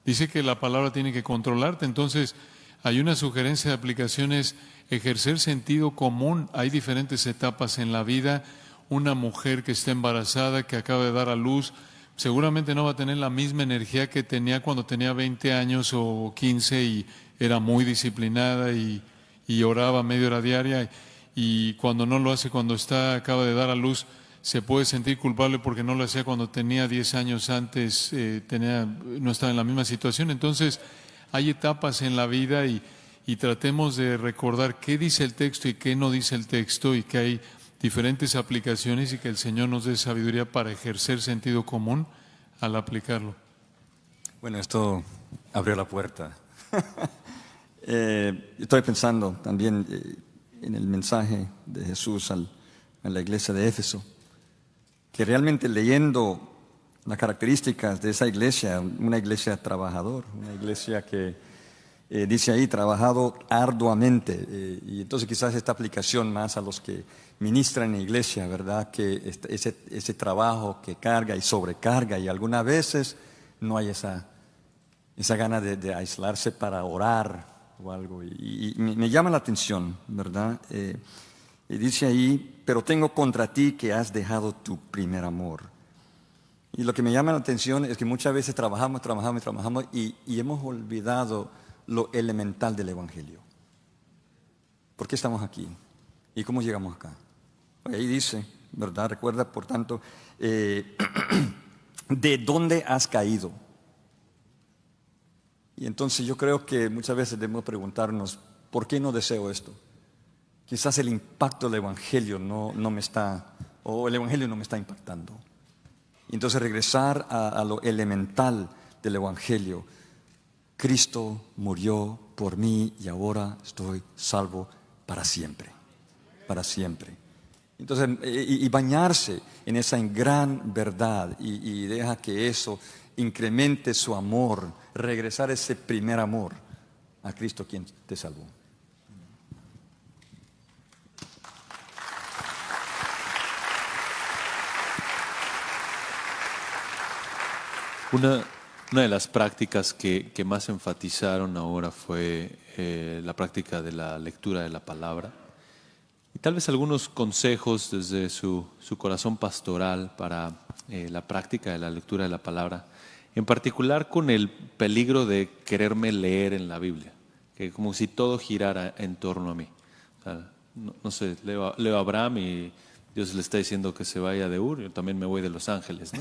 Dice que la palabra tiene que controlarte. Entonces, hay una sugerencia de aplicaciones, ejercer sentido común. Hay diferentes etapas en la vida. Una mujer que está embarazada, que acaba de dar a luz, seguramente no va a tener la misma energía que tenía cuando tenía 20 años o 15 y era muy disciplinada y oraba media hora diaria, y cuando no lo hace cuando acaba de dar a luz, se puede sentir culpable porque no lo hacía cuando tenía 10 años antes, no estaba en la misma situación. Entonces, hay etapas en la vida y tratemos de recordar qué dice el texto y qué no dice el texto, y que hay diferentes aplicaciones y que el Señor nos dé sabiduría para ejercer sentido común al aplicarlo. Bueno, esto abrió la puerta. Estoy pensando también en el mensaje de Jesús a la iglesia de Éfeso, que realmente leyendo las características de esa iglesia, una iglesia trabajadora, una iglesia que dice ahí, trabajado arduamente, y entonces quizás esta aplicación más a los que ministran en iglesia, ¿verdad? Que ese trabajo que carga y sobrecarga, y algunas veces no hay esa gana de aislarse para orar o algo, y me llama la atención, ¿verdad? Y dice ahí, pero tengo contra ti que has dejado tu primer amor. Y lo que me llama la atención es que muchas veces trabajamos y hemos olvidado lo elemental del Evangelio. ¿Por qué estamos aquí? ¿Y cómo llegamos acá? Ahí dice, ¿verdad? Recuerda, por tanto, ¿de dónde has caído? Y entonces yo creo que muchas veces debemos preguntarnos, ¿por qué no deseo esto? Quizás el impacto del Evangelio o el Evangelio no me está impactando. Y entonces regresar a lo elemental del Evangelio. Cristo murió por mí y ahora estoy salvo para siempre. Para siempre. Entonces, y bañarse en esa gran verdad y deja que eso incremente su amor, regresar a ese primer amor a Cristo quien te salvó. Una de las prácticas que más enfatizaron ahora fue la práctica de la lectura de la palabra. Y tal vez algunos consejos desde su corazón pastoral para la práctica de la lectura de la palabra, en particular con el peligro de quererme leer en la Biblia, que como si todo girara en torno a mí. O sea, no sé, leo a Abraham y Dios le está diciendo que se vaya de Ur, yo también me voy de Los Ángeles.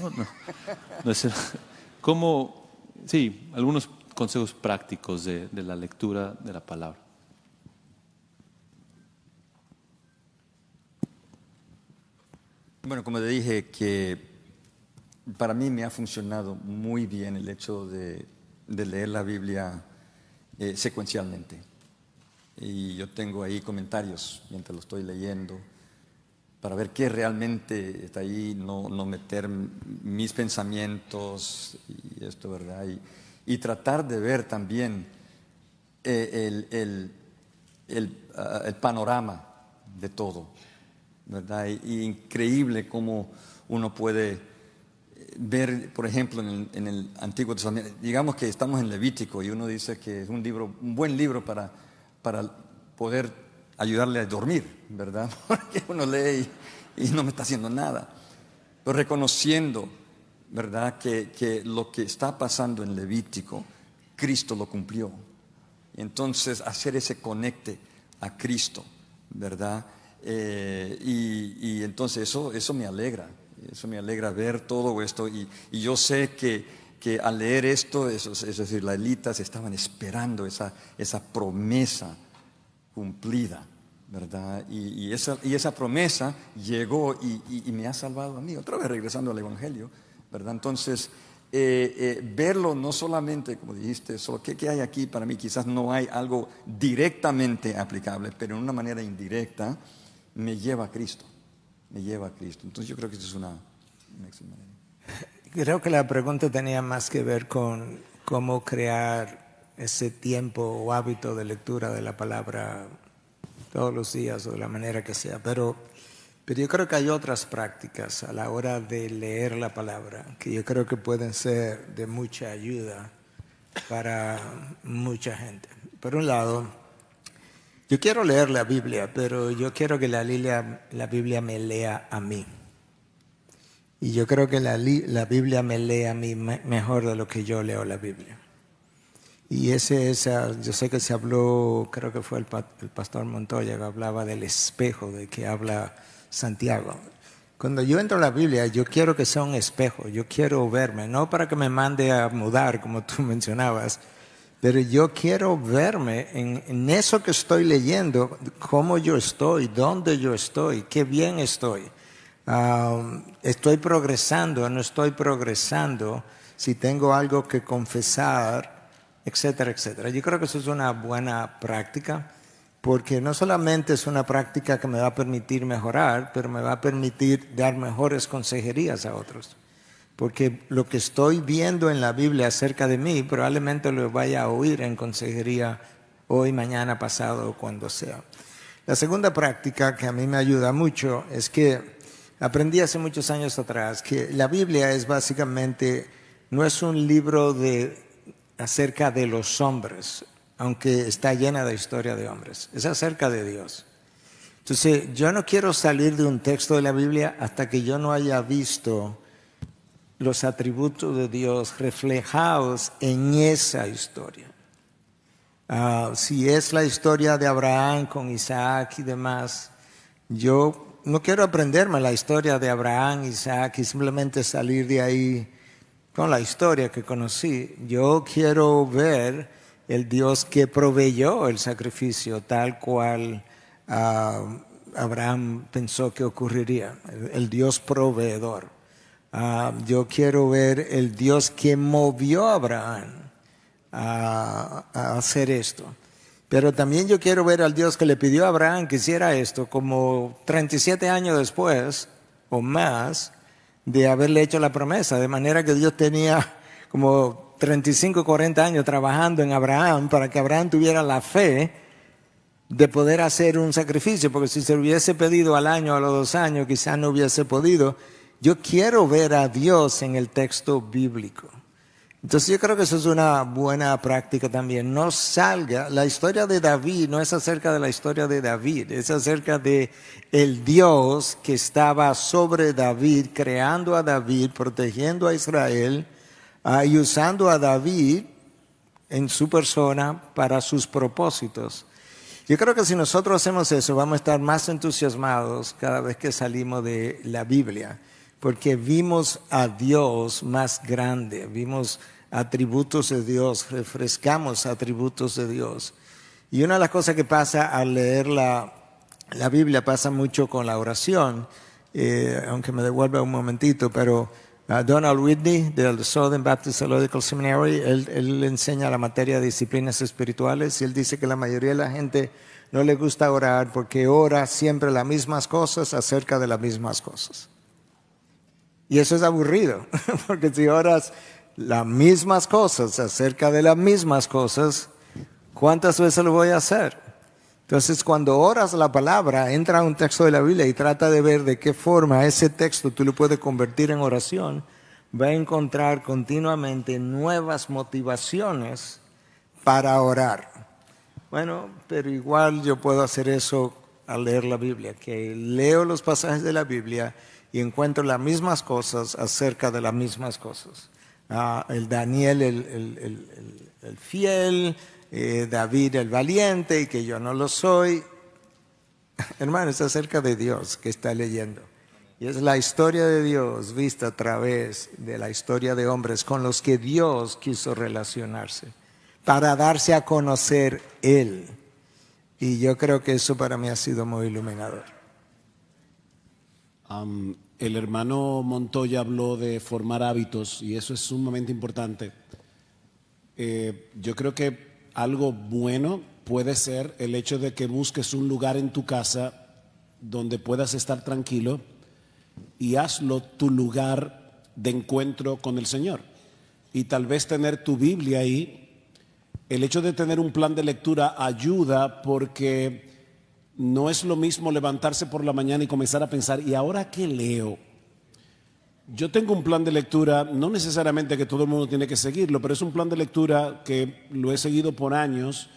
No es como, sí, algunos consejos prácticos de la lectura de la palabra. Bueno, como te dije, que para mí me ha funcionado muy bien el hecho de leer la Biblia secuencialmente. Y yo tengo ahí comentarios mientras lo estoy leyendo para ver qué realmente está ahí, no meter mis pensamientos y esto, ¿verdad? Y tratar de ver también el panorama de todo, ¿verdad? Y increíble cómo uno puede ver, por ejemplo, en el Antiguo Testamento, digamos que estamos en Levítico y uno dice que es un buen libro para poder ayudarle a dormir, ¿verdad? Porque uno lee y no me está haciendo nada. Pero reconociendo ¿verdad? Que lo que está pasando en Levítico, Cristo lo cumplió. Entonces, hacer ese conecte a Cristo, ¿verdad? Y entonces eso me alegra. Eso me alegra ver todo esto. Y yo sé que al leer esto, esos israelitas estaban esperando esa promesa cumplida, ¿verdad? Y esa promesa llegó y me ha salvado a mí. Otra vez regresando al Evangelio, ¿verdad? Entonces, verlo no solamente, como dijiste, solo ¿qué hay aquí? Para mí quizás no hay algo directamente aplicable, pero en una manera indirecta me lleva a Cristo. Me lleva a Cristo. Entonces yo creo que eso es una excelente manera. Creo que la pregunta tenía más que ver con cómo crear ese tiempo o hábito de lectura de la palabra todos los días o de la manera que sea. Pero yo creo que hay otras prácticas a la hora de leer la palabra que yo creo que pueden ser de mucha ayuda para mucha gente. Por un lado, yo quiero leer la Biblia, pero yo quiero que la Biblia me lea a mí. Y yo creo que la Biblia me lee a mí mejor de lo que yo leo la Biblia. Y yo sé que se habló, creo que fue el pastor Montoya que hablaba del espejo de que habla Santiago. Cuando yo entro a la Biblia, yo quiero que sea un espejo, yo quiero verme, no para que me mande a mudar, como tú mencionabas, pero yo quiero verme en eso que estoy leyendo, cómo yo estoy, dónde yo estoy, qué bien estoy. Estoy progresando, no estoy progresando, si tengo algo que confesar, etcétera, etcétera. Yo creo que eso es una buena práctica, porque no solamente es una práctica que me va a permitir mejorar, pero me va a permitir dar mejores consejerías a otros. Porque lo que estoy viendo en la Biblia acerca de mí, probablemente lo vaya a oír en consejería hoy, mañana, pasado o cuando sea. La segunda práctica que a mí me ayuda mucho es que aprendí hace muchos años atrás que la Biblia es básicamente, no es un libro acerca de los hombres, aunque está llena de historia de hombres, es acerca de Dios. Entonces, yo no quiero salir de un texto de la Biblia hasta que yo no haya visto los atributos de Dios reflejados en esa historia. Si es la historia de Abraham con Isaac y demás, yo no quiero aprenderme la historia de Abraham, Isaac y simplemente salir de ahí con la historia que conocí. Yo quiero ver el Dios que proveyó el sacrificio tal cual Abraham pensó que ocurriría, el Dios proveedor. Yo quiero ver el Dios que movió a Abraham a hacer esto. Pero también yo quiero ver al Dios que le pidió a Abraham que hiciera esto como 37 años después o más de haberle hecho la promesa. De manera que Dios tenía como 35, 40 años trabajando en Abraham para que Abraham tuviera la fe de poder hacer un sacrificio. Porque si se lo hubiese pedido al año o a los 2 años, quizás no hubiese podido. Yo quiero ver a Dios en el texto bíblico. Entonces yo creo que eso es una buena práctica también. No salga, la historia de David no es acerca de la historia de David, es acerca de el Dios que estaba sobre David, creando a David, protegiendo a Israel y usando a David en su persona para sus propósitos. Yo creo que si nosotros hacemos eso, vamos a estar más entusiasmados cada vez que salimos de la Biblia. Porque vimos a Dios más grande, vimos atributos de Dios, refrescamos atributos de Dios. Y una de las cosas que pasa al leer la Biblia pasa mucho con la oración, aunque me devuelva un momentito, pero Donald Whitney del Southern Baptist Theological Seminary, él enseña la materia de disciplinas espirituales y él dice que la mayoría de la gente no le gusta orar porque ora siempre las mismas cosas acerca de las mismas cosas. Y eso es aburrido, porque si oras las mismas cosas acerca de las mismas cosas, ¿cuántas veces lo voy a hacer? Entonces, cuando oras la palabra, entra a un texto de la Biblia y trata de ver de qué forma ese texto tú lo puedes convertir en oración, va a encontrar continuamente nuevas motivaciones para orar. Bueno, pero igual yo puedo hacer eso al leer la Biblia, que leo los pasajes de la Biblia y encuentro las mismas cosas acerca de las mismas cosas. El Daniel, el fiel, David el valiente, y que yo no lo soy. Hermano, es acerca de Dios que está leyendo. Y es la historia de Dios vista a través de la historia de hombres con los que Dios quiso relacionarse para darse a conocer Él. Y yo creo que eso para mí ha sido muy iluminador. El hermano Montoya habló de formar hábitos y eso es sumamente importante. Yo creo que algo bueno puede ser el hecho de que busques un lugar en tu casa donde puedas estar tranquilo y hazlo tu lugar de encuentro con el Señor. Y tal vez tener tu Biblia ahí. El hecho de tener un plan de lectura ayuda porque no es lo mismo levantarse por la mañana y comenzar a pensar, ¿y ahora qué leo? Yo tengo un plan de lectura, no necesariamente que todo el mundo tiene que seguirlo, pero es un plan de lectura que lo he seguido por años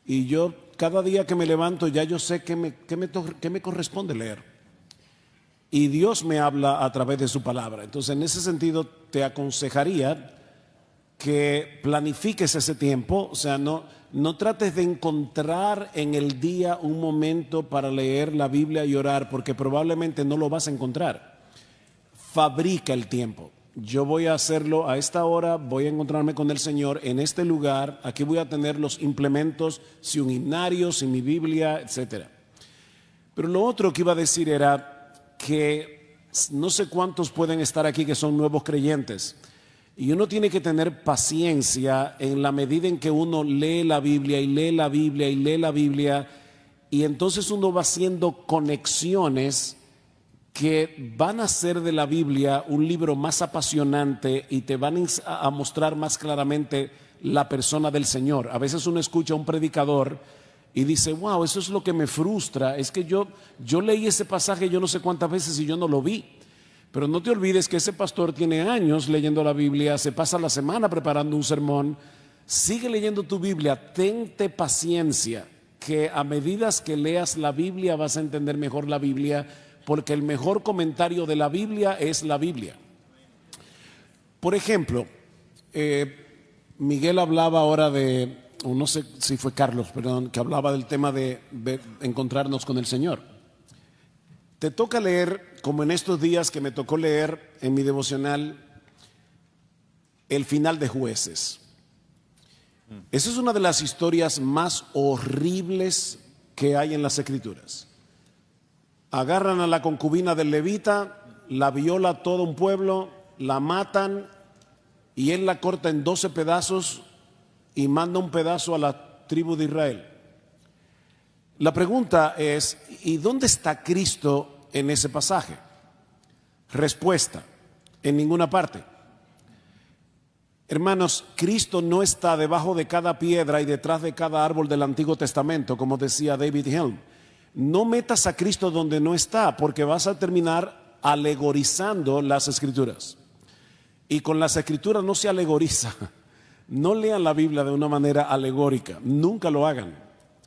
y yo cada día que me levanto ya yo sé qué me corresponde leer. Y Dios me habla a través de su palabra. Entonces, en ese sentido, te aconsejaría que planifiques ese tiempo, o sea, no trates de encontrar en el día un momento para leer la Biblia y orar, porque probablemente no lo vas a encontrar. Fabrica el tiempo. Yo voy a hacerlo a esta hora, voy a encontrarme con el Señor en este lugar, aquí voy a tener los implementos, si un himnario, si mi Biblia, etcétera. Pero lo otro que iba a decir era que no sé cuántos pueden estar aquí que son nuevos creyentes. Y uno tiene que tener paciencia en la medida en que uno lee la Biblia y lee la Biblia y lee la Biblia, y entonces uno va haciendo conexiones que van a hacer de la Biblia un libro más apasionante y te van a mostrar más claramente la persona del Señor. A veces uno escucha a un predicador y dice, wow, eso es lo que me frustra, es que yo leí ese pasaje yo no sé cuántas veces y yo no lo vi. Pero no te olvides que ese pastor tiene años leyendo la Biblia, se pasa la semana preparando un sermón. Sigue leyendo tu Biblia, tente paciencia, que a medida que leas la Biblia vas a entender mejor la Biblia, porque el mejor comentario de la Biblia es la Biblia. Por ejemplo, Miguel hablaba ahora de, o no sé si fue Carlos, perdón, que hablaba del tema de encontrarnos con el Señor. Te toca leer, como en estos días que me tocó leer en mi devocional, el final de Jueces. Esa es una de las historias más horribles que hay en las Escrituras. Agarran a la concubina del levita, la viola todo un pueblo, la matan y él la corta en 12 pedazos y manda un pedazo a la tribu de Israel. La pregunta es, ¿y dónde está Cristo en ese pasaje? Respuesta, en ninguna parte. Hermanos, Cristo no está debajo de cada piedra y detrás de cada árbol del Antiguo Testamento, como decía David Helm. No metas a Cristo donde no está, porque vas a terminar alegorizando las Escrituras. Y con las Escrituras no se alegoriza. No lean la Biblia de una manera alegórica, nunca lo hagan.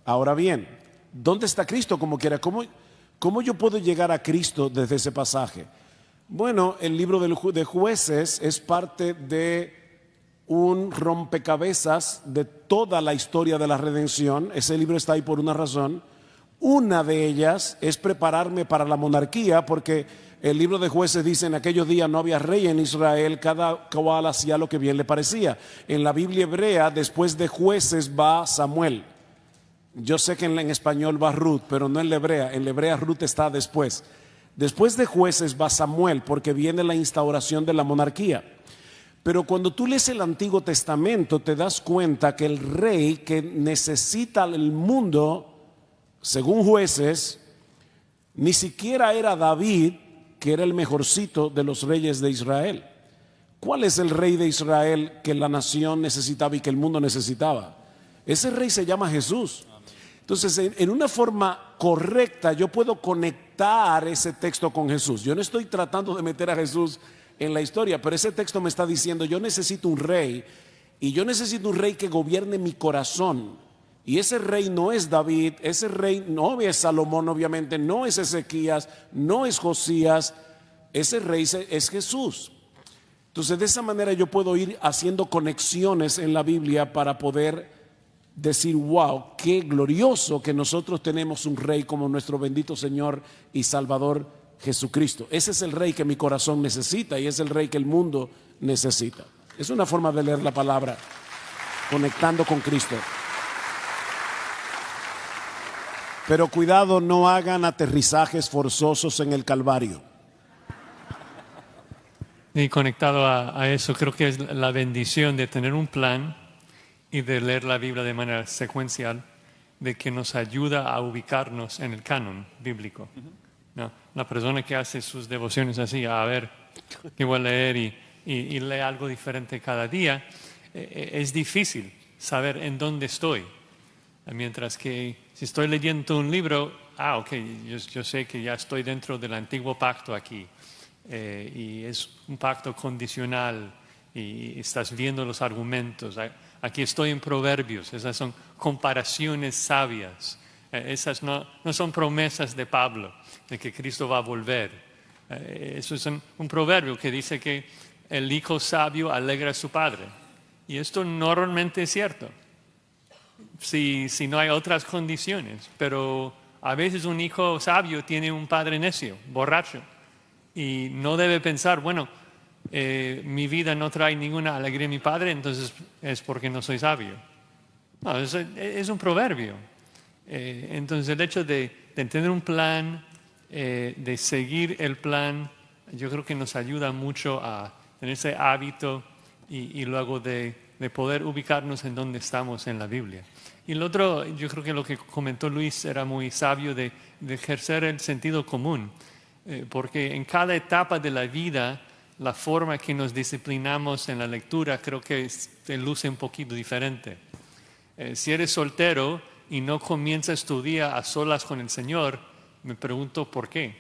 Ahora bien, ¿dónde está Cristo como quiera? ¿Cómo yo puedo llegar a Cristo desde ese pasaje? Bueno, el libro de Jueces es parte de un rompecabezas de toda la historia de la redención. Ese libro está ahí por una razón. Una de ellas es prepararme para la monarquía, porque el libro de Jueces dice: en aquellos días no había rey en Israel, cada cual hacía lo que bien le parecía. En la Biblia hebrea, después de Jueces va Samuel. Yo sé que en español va Ruth, pero no en la hebrea Ruth está después. Después de Jueces va Samuel, porque viene la instauración de la monarquía. Pero cuando tú lees el Antiguo Testamento te das cuenta que el rey que necesita el mundo, según Jueces, ni siquiera era David, que era el mejorcito de los reyes de Israel. ¿Cuál es el rey de Israel que la nación necesitaba y que el mundo necesitaba? Ese rey se llama Jesús. Entonces, en una forma correcta yo puedo conectar ese texto con Jesús. Yo no estoy tratando de meter a Jesús en la historia, pero ese texto me está diciendo: yo necesito un rey, y yo necesito un rey que gobierne mi corazón. Y ese rey no es David, ese rey no es Salomón, obviamente, no es Ezequías, no es Josías. ese rey es Jesús. Entonces, de esa manera yo puedo ir haciendo conexiones en la Biblia para poder decir, wow, qué glorioso que nosotros tenemos un rey como nuestro bendito Señor y Salvador Jesucristo. Ese es el rey que mi corazón necesita y es el rey que el mundo necesita. Es una forma de leer la palabra, conectando con Cristo. Pero cuidado, no hagan aterrizajes forzosos en el Calvario. Y conectado a eso, creo que es la bendición de tener un plan y de leer la Biblia de manera secuencial, de que nos ayuda a ubicarnos en el canon bíblico. ¿No? La persona que hace sus devociones así, a ver qué voy a leer y lee algo diferente cada día, es difícil saber en dónde estoy. Mientras que si estoy leyendo un libro, ok, yo sé que ya estoy dentro del antiguo pacto aquí. Y es un pacto condicional y estás viendo los argumentos. Aquí estoy en Proverbios, esas son comparaciones sabias. Esas no son promesas de Pablo de que Cristo va a volver. Eso es un proverbio que dice que el hijo sabio alegra a su padre. Y esto normalmente es cierto, si no hay otras condiciones. Pero a veces un hijo sabio tiene un padre necio, borracho. Y no debe pensar, bueno, mi vida no trae ninguna alegría a mi padre, entonces es porque no soy sabio. No, es un proverbio. Entonces el hecho de tener un plan, de seguir el plan, yo creo que nos ayuda mucho a tener ese hábito y luego de poder ubicarnos en donde estamos en la Biblia. Y el otro, yo creo que lo que comentó Luis era muy sabio de ejercer el sentido común. Porque en cada etapa de la vida, la forma que nos disciplinamos en la lectura creo que se luce un poquito diferente. Si eres soltero y no comienzas tu día a solas con el Señor, me pregunto por qué.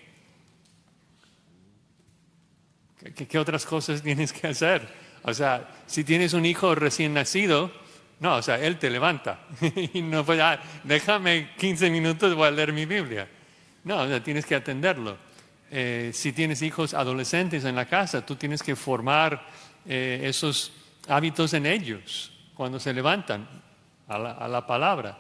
¿Qué otras cosas tienes que hacer? O sea, si tienes un hijo recién nacido, no, o sea, él te levanta. Y no pues, déjame 15 minutos, voy a leer mi Biblia. No, o sea, tienes que atenderlo. Si tienes hijos adolescentes en la casa, tú tienes que formar esos hábitos en ellos cuando se levantan a la palabra.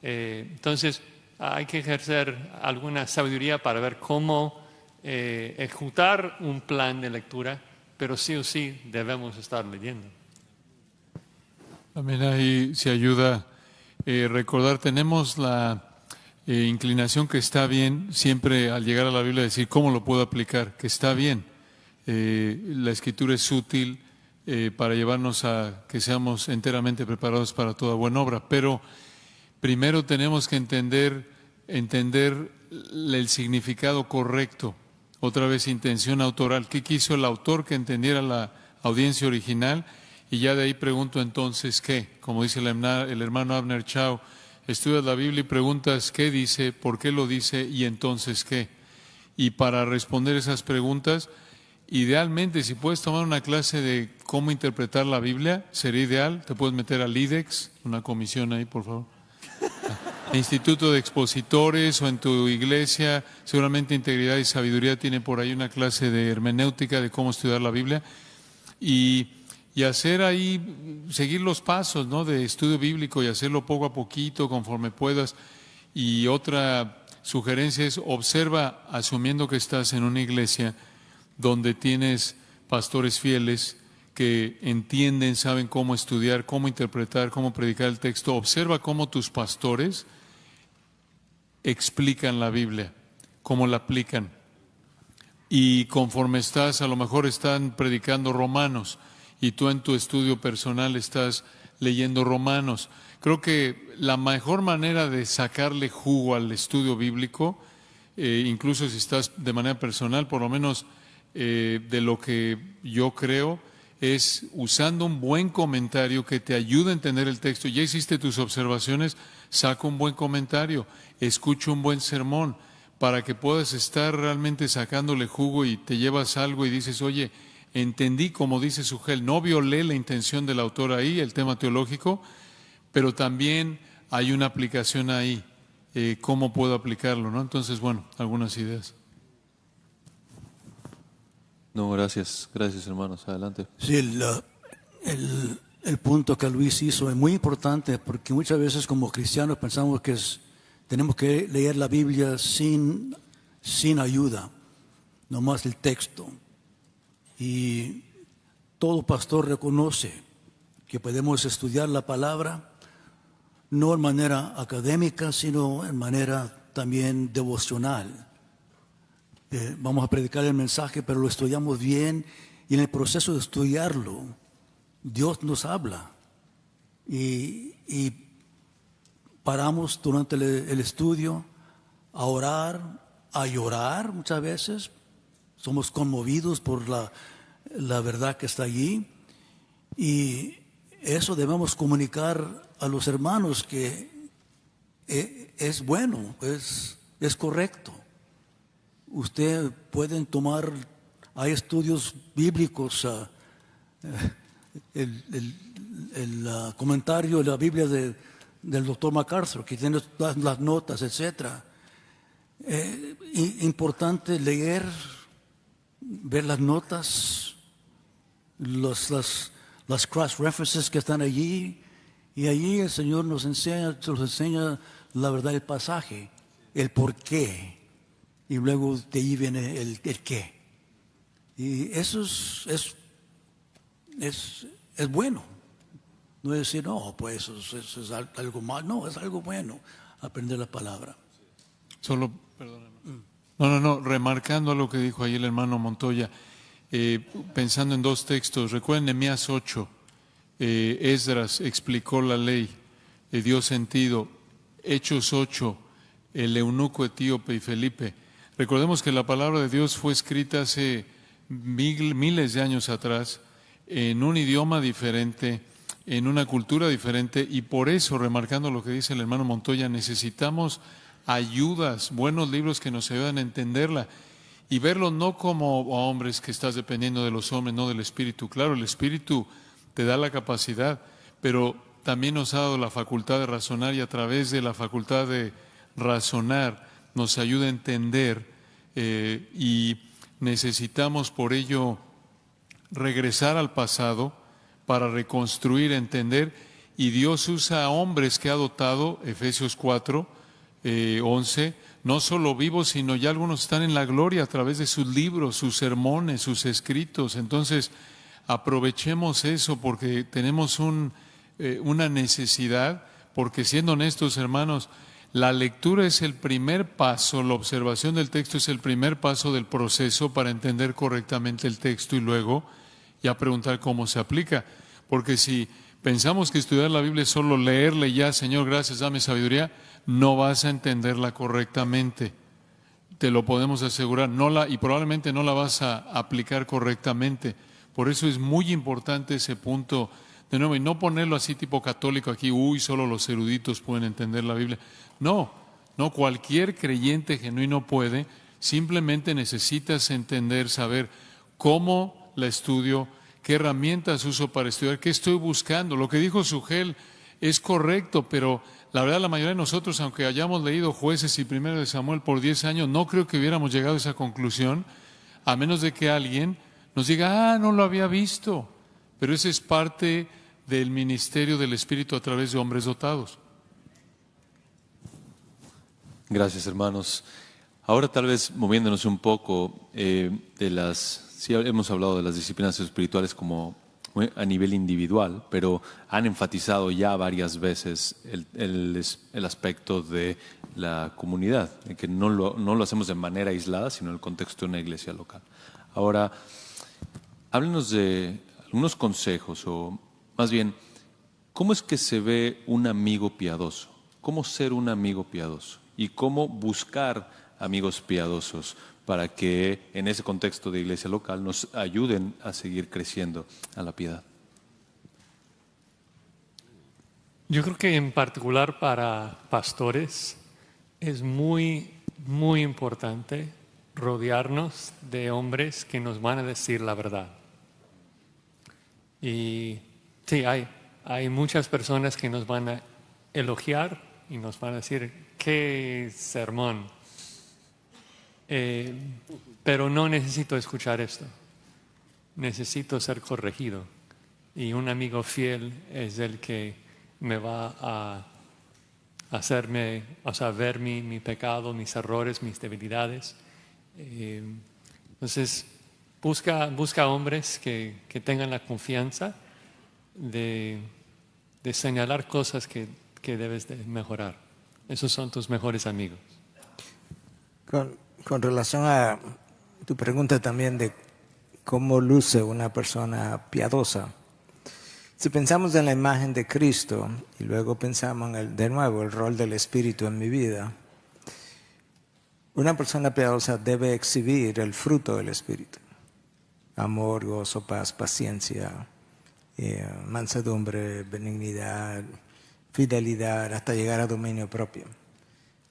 Entonces hay que ejercer alguna sabiduría para ver cómo ejecutar un plan de lectura, pero sí o sí debemos estar leyendo. También ahí se ayuda recordar, tenemos la inclinación que está bien, siempre al llegar a la Biblia decir cómo lo puedo aplicar, que está bien. La Escritura es útil para llevarnos a que seamos enteramente preparados para toda buena obra, pero primero tenemos que entender el significado correcto. Otra vez, intención autoral. ¿Qué quiso el autor que entendiera la audiencia original? Y ya de ahí pregunto entonces, ¿qué? Como dice el hermano Abner Chao, estudias la Biblia y preguntas qué dice, por qué lo dice y entonces qué. Y para responder esas preguntas, idealmente, si puedes tomar una clase de cómo interpretar la Biblia, sería ideal. Te puedes meter al IDEX, una comisión ahí, por favor. Instituto de Expositores o en tu iglesia, seguramente Integridad y Sabiduría tiene por ahí una clase de hermenéutica de cómo estudiar la Biblia. Y hacer ahí, seguir los pasos, ¿no?, de estudio bíblico y hacerlo poco a poquito, conforme puedas. Y otra sugerencia es, observa, asumiendo que estás en una iglesia donde tienes pastores fieles que entienden, saben cómo estudiar, cómo interpretar, cómo predicar el texto. Observa cómo tus pastores explican la Biblia, cómo la aplican. Y conforme estás, a lo mejor están predicando Romanos, y tú en tu estudio personal estás leyendo Romanos. Creo que la mejor manera de sacarle jugo al estudio bíblico, incluso si estás de manera personal, por lo menos de lo que yo creo, es usando un buen comentario que te ayude a entender el texto. Ya hiciste tus observaciones, saca un buen comentario, escucha un buen sermón, para que puedas estar realmente sacándole jugo y te llevas algo y dices, oye, entendí, como dice Sugel, no violé la intención del autor ahí, el tema teológico, pero también hay una aplicación ahí, ¿cómo puedo aplicarlo?, ¿no? Entonces, bueno, algunas ideas. No, gracias, gracias hermanos, adelante. Sí, el punto que Luis hizo es muy importante porque muchas veces como cristianos pensamos que tenemos que leer la Biblia sin ayuda, nomás el texto. Y todo pastor reconoce que podemos estudiar la palabra no en manera académica, sino en manera también devocional. Vamos a predicar el mensaje, pero lo estudiamos bien y en el proceso de estudiarlo, Dios nos habla y paramos durante el estudio a orar, a llorar muchas veces. Somos conmovidos por la verdad que está allí y eso debemos comunicar a los hermanos que es bueno, es correcto. Usted pueden tomar, hay estudios bíblicos, el comentario de la Biblia del Dr. MacArthur, que tiene todas las notas, etc. Importante leer, ver las notas, las cross references que están allí, y allí el Señor nos enseña la verdad del pasaje, el por qué, y luego de ahí viene el qué. Y eso es bueno. No es decir, no, pues eso es algo mal. No, es algo bueno aprender la palabra. Solo, perdóname. No, remarcando lo que dijo ahí el hermano Montoya, pensando en dos textos, recuerden Nehemías 8, Esdras explicó la ley, dio sentido, Hechos 8, el eunuco etíope y Felipe. Recordemos que la palabra de Dios fue escrita hace miles de años atrás, en un idioma diferente, en una cultura diferente, y por eso, remarcando lo que dice el hermano Montoya, necesitamos ayudas, buenos libros que nos ayuden a entenderla y verlo no como hombres que estás dependiendo de los hombres, no del Espíritu. Claro, el Espíritu te da la capacidad, pero también nos ha dado la facultad de razonar y a través de la facultad de razonar nos ayuda a entender y necesitamos por ello regresar al pasado para reconstruir, entender, y Dios usa a hombres que ha dotado, Efesios 4, 11, no solo vivos, sino ya algunos están en la gloria a través de sus libros, sus sermones, sus escritos. Entonces, aprovechemos eso porque tenemos una necesidad, porque siendo honestos, hermanos, la lectura es el primer paso, la observación del texto es el primer paso del proceso para entender correctamente el texto y luego ya preguntar cómo se aplica. Porque si pensamos que estudiar la Biblia es solo leerle ya, Señor, gracias, dame sabiduría, no vas a entenderla correctamente. Te lo podemos asegurar, y probablemente no la vas a aplicar correctamente. Por eso es muy importante ese punto, de nuevo, y no ponerlo así tipo católico aquí, solo los eruditos pueden entender la Biblia. No, cualquier creyente genuino puede, simplemente necesitas entender, saber cómo la estudio, qué herramientas uso para estudiar, qué estoy buscando. Lo que dijo Sugel es correcto, pero la verdad la mayoría de nosotros, aunque hayamos leído Jueces y Primero de Samuel por 10 años, no creo que hubiéramos llegado a esa conclusión, a menos de que alguien nos diga, no lo había visto. Pero ese es parte del ministerio del Espíritu a través de hombres dotados. Gracias, hermanos. Ahora tal vez moviéndonos un poco sí hemos hablado de las disciplinas espirituales como a nivel individual, pero han enfatizado ya varias veces el aspecto de la comunidad, de que no lo hacemos de manera aislada, sino en el contexto de una iglesia local. Ahora, háblenos de algunos consejos, o más bien, ¿cómo es que se ve un amigo piadoso? ¿Cómo ser un amigo piadoso? Y cómo buscar amigos piadosos para que en ese contexto de iglesia local nos ayuden a seguir creciendo a la piedad. Yo creo que en particular para pastores es muy, muy importante rodearnos de hombres que nos van a decir la verdad. Y sí, hay muchas personas que nos van a elogiar y nos van a decir, qué sermón. Pero no necesito escuchar esto. necesito ser corregido. Y un amigo fiel es el que me va a hacerme, o sea, ver mi pecado, mis errores, mis debilidades. Entonces, busca hombres que tengan la confianza de señalar cosas que debes de mejorar. Esos son tus mejores amigos. Con relación a tu pregunta también de cómo luce una persona piadosa, si pensamos en la imagen de Cristo y luego pensamos de nuevo el rol del Espíritu en mi vida, una persona piadosa debe exhibir el fruto del Espíritu: amor, gozo, paz, paciencia, mansedumbre, benignidad, fidelidad, hasta llegar a dominio propio,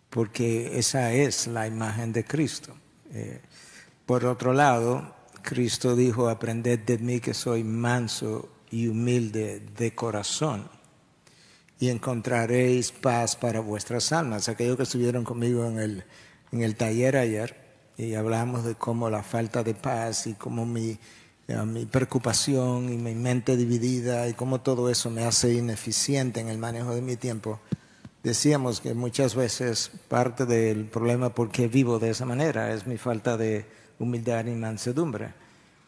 porque esa es la imagen de Cristo. Por otro lado, Cristo dijo: aprended de mí que soy manso y humilde de corazón, y encontraréis paz para vuestras almas. Aquellos que estuvieron conmigo en el taller ayer, y hablamos de cómo la falta de paz y cómo mi preocupación y mi mente dividida y cómo todo eso me hace ineficiente en el manejo de mi tiempo, decíamos que muchas veces parte del problema por qué vivo de esa manera es mi falta de humildad y mansedumbre,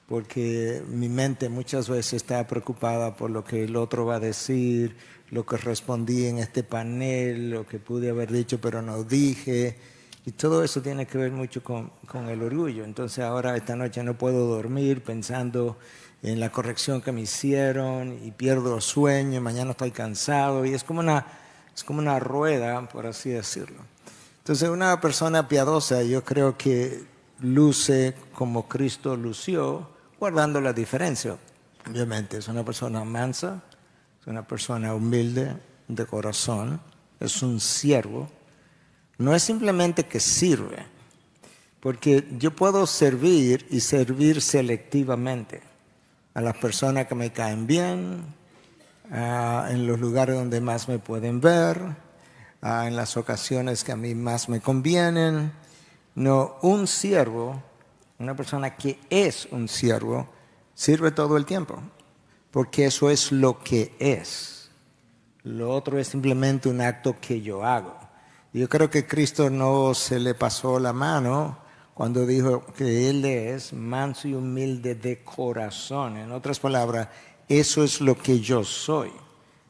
porque mi mente muchas veces está preocupada por lo que el otro va a decir, lo que respondí en este panel, lo que pude haber dicho pero no dije, y todo eso tiene que ver mucho con el orgullo. Entonces ahora esta noche no puedo dormir pensando en la corrección que me hicieron y pierdo sueño, mañana estoy cansado, y es como una rueda, por así decirlo. Entonces una persona piadosa, yo creo que luce como Cristo lució, guardando la diferencia. Obviamente es una persona mansa, es una persona humilde de corazón, es un siervo. No es simplemente que sirve, porque yo puedo servir y servir selectivamente a las personas que me caen bien, en los lugares donde más me pueden ver, en las ocasiones que a mí más me convienen. No, un siervo, una persona que es un siervo, sirve todo el tiempo, porque eso es lo que es. Lo otro es simplemente un acto que yo hago. Yo creo que Cristo no se le pasó la mano cuando dijo que Él es manso y humilde de corazón. En otras palabras, eso es lo que yo soy.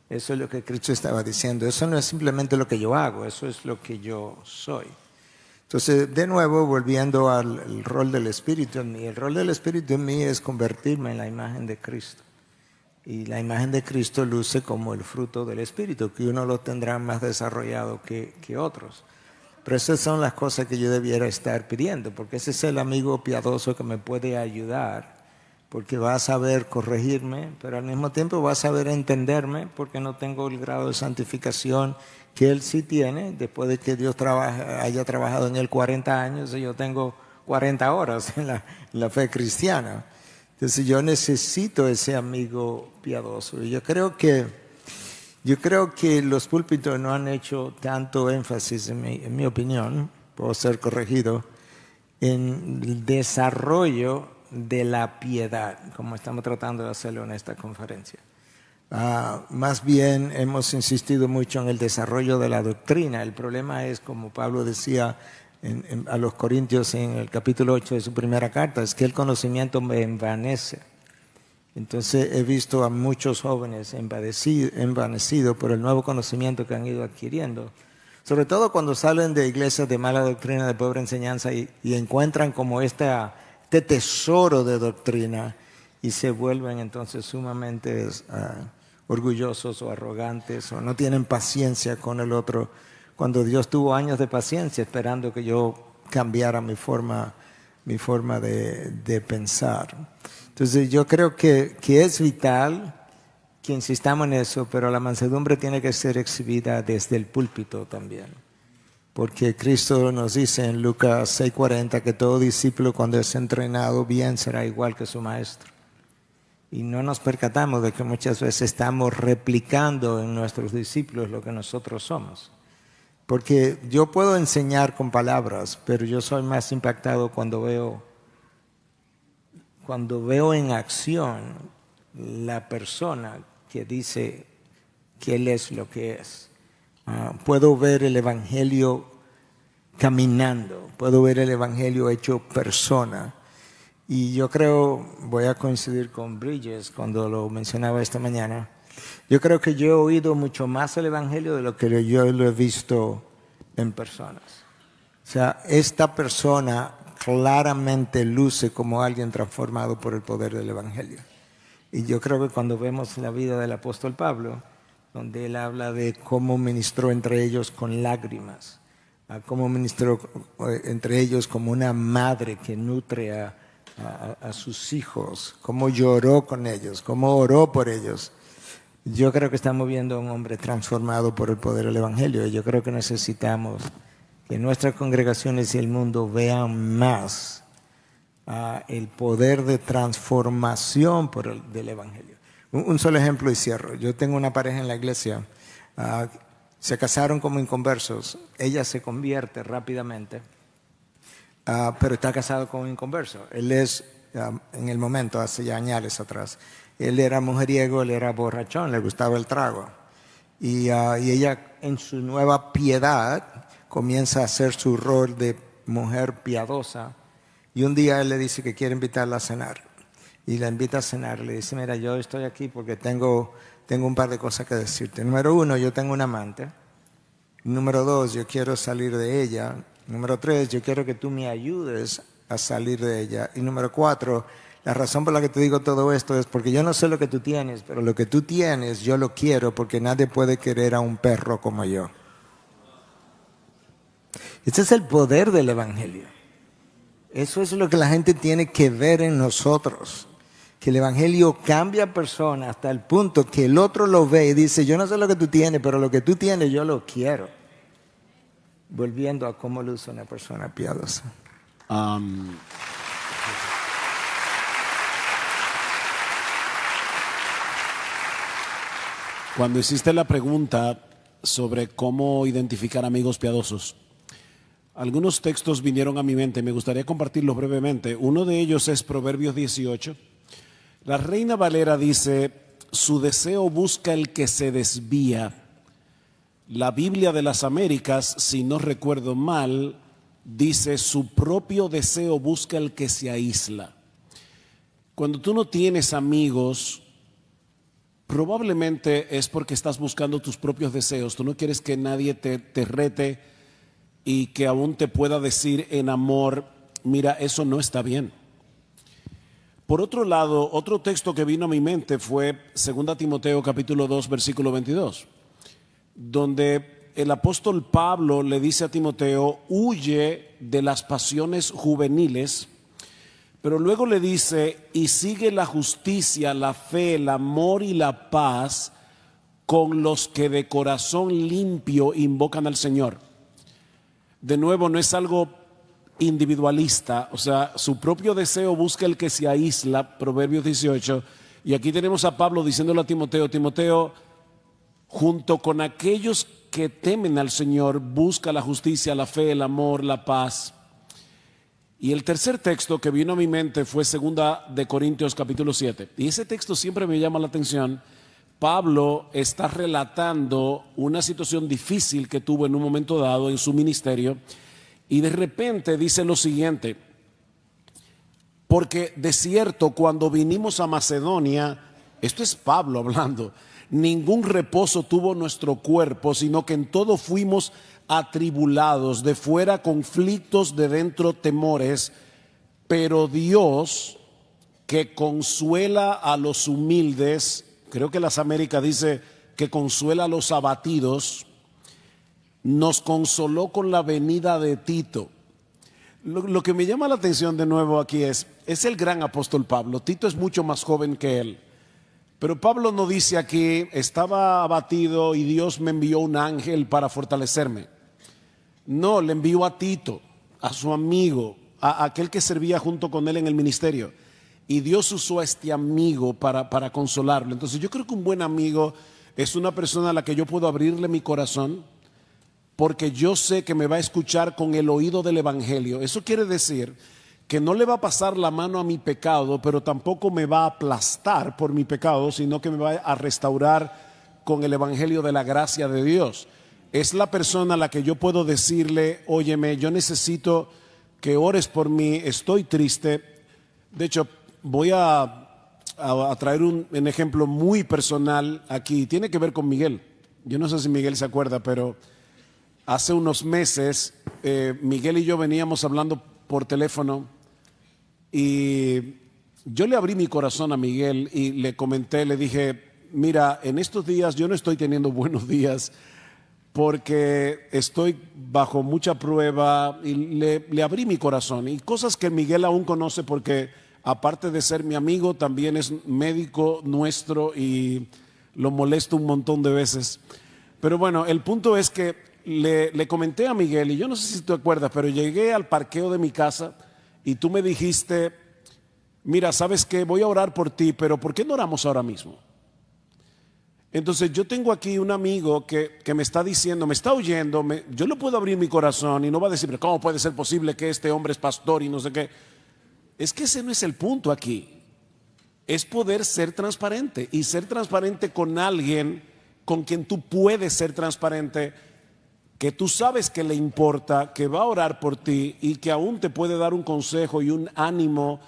Eso es lo que Cristo estaba diciendo. Eso no es simplemente lo que yo hago, eso es lo que yo soy. Entonces, de nuevo, volviendo al rol del Espíritu en mí. El rol del Espíritu en mí es convertirme en la imagen de Cristo. Y la imagen de Cristo luce como el fruto del Espíritu, que uno lo tendrá más desarrollado que otros. Pero esas son las cosas que yo debiera estar pidiendo, porque ese es el amigo piadoso que me puede ayudar, porque va a saber corregirme, pero al mismo tiempo va a saber entenderme, porque no tengo el grado de santificación que él sí tiene, después de que Dios haya trabajado en él 40 años, y yo tengo 40 horas en la fe cristiana. Entonces yo necesito ese amigo piadoso. Y yo creo que los púlpitos no han hecho tanto énfasis, en mi opinión, puedo ser corregido, en el desarrollo de la piedad, como estamos tratando de hacerlo en esta conferencia. Más bien hemos insistido mucho en el desarrollo de la doctrina. El problema es, como Pablo decía a los Corintios en el capítulo 8 de su primera carta, es que el conocimiento me envanece. Entonces he visto a muchos jóvenes envanecidos por el nuevo conocimiento que han ido adquiriendo, sobre todo cuando salen de iglesias de mala doctrina, de pobre enseñanza, y encuentran como este tesoro de doctrina, y se vuelven entonces sumamente orgullosos o arrogantes, o no tienen paciencia con el otro, cuando Dios tuvo años de paciencia esperando que yo cambiara mi forma de pensar. Entonces yo creo que es vital que insistamos en eso, pero la mansedumbre tiene que ser exhibida desde el púlpito también. Porque Cristo nos dice en Lucas 6:40 que todo discípulo cuando es entrenado bien será igual que su maestro. Y no nos percatamos de que muchas veces estamos replicando en nuestros discípulos lo que nosotros somos. Porque yo puedo enseñar con palabras, pero yo soy más impactado cuando veo cuando veo en acción la persona que dice que Él es lo que es. Puedo ver el Evangelio caminando, puedo ver el Evangelio hecho persona. Y yo creo, voy a coincidir con Bridges cuando lo mencionaba esta mañana, yo creo que yo he oído mucho más el Evangelio de lo que yo lo he visto en personas. O sea, esta persona claramente luce como alguien transformado por el poder del Evangelio. Y yo creo que cuando vemos la vida del apóstol Pablo, donde él habla de cómo ministró entre ellos con lágrimas, cómo ministró entre ellos como una madre que nutre a sus hijos, cómo lloró con ellos, cómo oró por ellos. Yo creo que estamos viendo a un hombre transformado por el poder del Evangelio, y yo creo que necesitamos que nuestras congregaciones y el mundo vean más el poder de transformación del Evangelio. Un solo ejemplo y cierro. Yo tengo una pareja en la iglesia, se casaron como inconversos, ella se convierte rápidamente, pero está casado con un inconverso. Él es, en el momento, hace ya años atrás, él era mujeriego, él era borrachón, le gustaba el trago. Y ella, en su nueva piedad, comienza a hacer su rol de mujer piadosa. Y un día él le dice que quiere invitarla a cenar. Y la invita a cenar. Le dice, mira, yo estoy aquí porque tengo un par de cosas que decirte. Número 1, yo tengo un amante. Número 2, yo quiero salir de ella. Número 3, yo quiero que tú me ayudes a salir de ella. Y número 4, la razón por la que te digo todo esto es porque yo no sé lo que tú tienes, pero lo que tú tienes yo lo quiero porque nadie puede querer a un perro como yo. Este es el poder del Evangelio. Eso es lo que la gente tiene que ver en nosotros. Que el Evangelio cambia a personas hasta el punto que el otro lo ve y dice, yo no sé lo que tú tienes, pero lo que tú tienes yo lo quiero. Volviendo a cómo lo usa una persona piadosa. Cuando hiciste la pregunta sobre cómo identificar amigos piadosos, algunos textos vinieron a mi mente, me gustaría compartirlos brevemente. Uno de ellos es Proverbios 18. La Reina Valera dice, su deseo busca el que se desvía. La Biblia de las Américas, si no recuerdo mal, dice, su propio deseo busca el que se aísla. Cuando tú no tienes amigos, probablemente es porque estás buscando tus propios deseos. Tú no quieres que nadie te rete y que aún te pueda decir en amor, mira, eso no está bien. Por otro lado, otro texto que vino a mi mente fue 2 Timoteo capítulo 2, versículo 22, donde el apóstol Pablo le dice a Timoteo, huye de las pasiones juveniles, pero luego le dice, y sigue la justicia, la fe, el amor y la paz con los que de corazón limpio invocan al Señor. De nuevo, no es algo individualista, o sea, su propio deseo busca el que se aísla, Proverbios 18, y aquí tenemos a Pablo diciéndole a Timoteo, Timoteo, junto con aquellos que temen al Señor, busca la justicia, la fe, el amor, la paz. Y el tercer texto que vino a mi mente fue 2 Corintios capítulo 7, y ese texto siempre me llama la atención. Pablo está relatando una situación difícil que tuvo en un momento dado en su ministerio, y de repente dice lo siguiente, porque de cierto cuando vinimos a Macedonia, esto es Pablo hablando, ningún reposo tuvo nuestro cuerpo, sino que en todo fuimos atribulados, de fuera conflictos, de dentro temores, pero Dios que consuela a los humildes, creo que las Américas dice que consuela a los abatidos, nos consoló con la venida de Tito. Lo que me llama la atención de nuevo aquí es el gran apóstol Pablo. Tito es mucho más joven que él. Pero Pablo no dice aquí, estaba abatido y Dios me envió un ángel para fortalecerme. No, le envió a Tito, a su amigo, a aquel que servía junto con él en el ministerio. Y Dios usó a este amigo para consolarlo. Entonces yo creo que un buen amigo es una persona a la que yo puedo abrirle mi corazón, porque yo sé que me va a escuchar con el oído del Evangelio. Eso quiere decir que no le va a pasar la mano a mi pecado, pero tampoco me va a aplastar por mi pecado, sino que me va a restaurar con el evangelio de la gracia de Dios. Es la persona a la que yo puedo decirle, óyeme, yo necesito que ores por mí, estoy triste. De hecho, voy a traer un ejemplo muy personal aquí. Tiene que ver con Miguel. Yo no sé si Miguel se acuerda, pero hace unos meses Miguel y yo veníamos hablando por teléfono y yo le abrí mi corazón a Miguel y le comenté, le dije, mira, en estos días yo no estoy teniendo buenos días porque estoy bajo mucha prueba, y le abrí mi corazón y cosas que Miguel aún conoce porque aparte de ser mi amigo también es médico nuestro y lo molesto un montón de veces. Pero bueno, el punto es que le comenté a Miguel, y yo no sé si te acuerdas, pero llegué al parqueo de mi casa y tú me dijiste, mira, ¿sabes qué? Voy a orar por ti, pero ¿por qué no oramos ahora mismo? Entonces yo tengo aquí un amigo que me está diciendo, me está oyendo, yo le puedo abrir mi corazón y no va a decir, ¿cómo puede ser posible que este hombre es pastor y no sé qué? Es que ese no es el punto aquí. Es poder ser transparente y ser transparente con alguien con quien tú puedes ser transparente, que tú sabes que le importa, que va a orar por ti y que aún te puede dar un consejo y un ánimo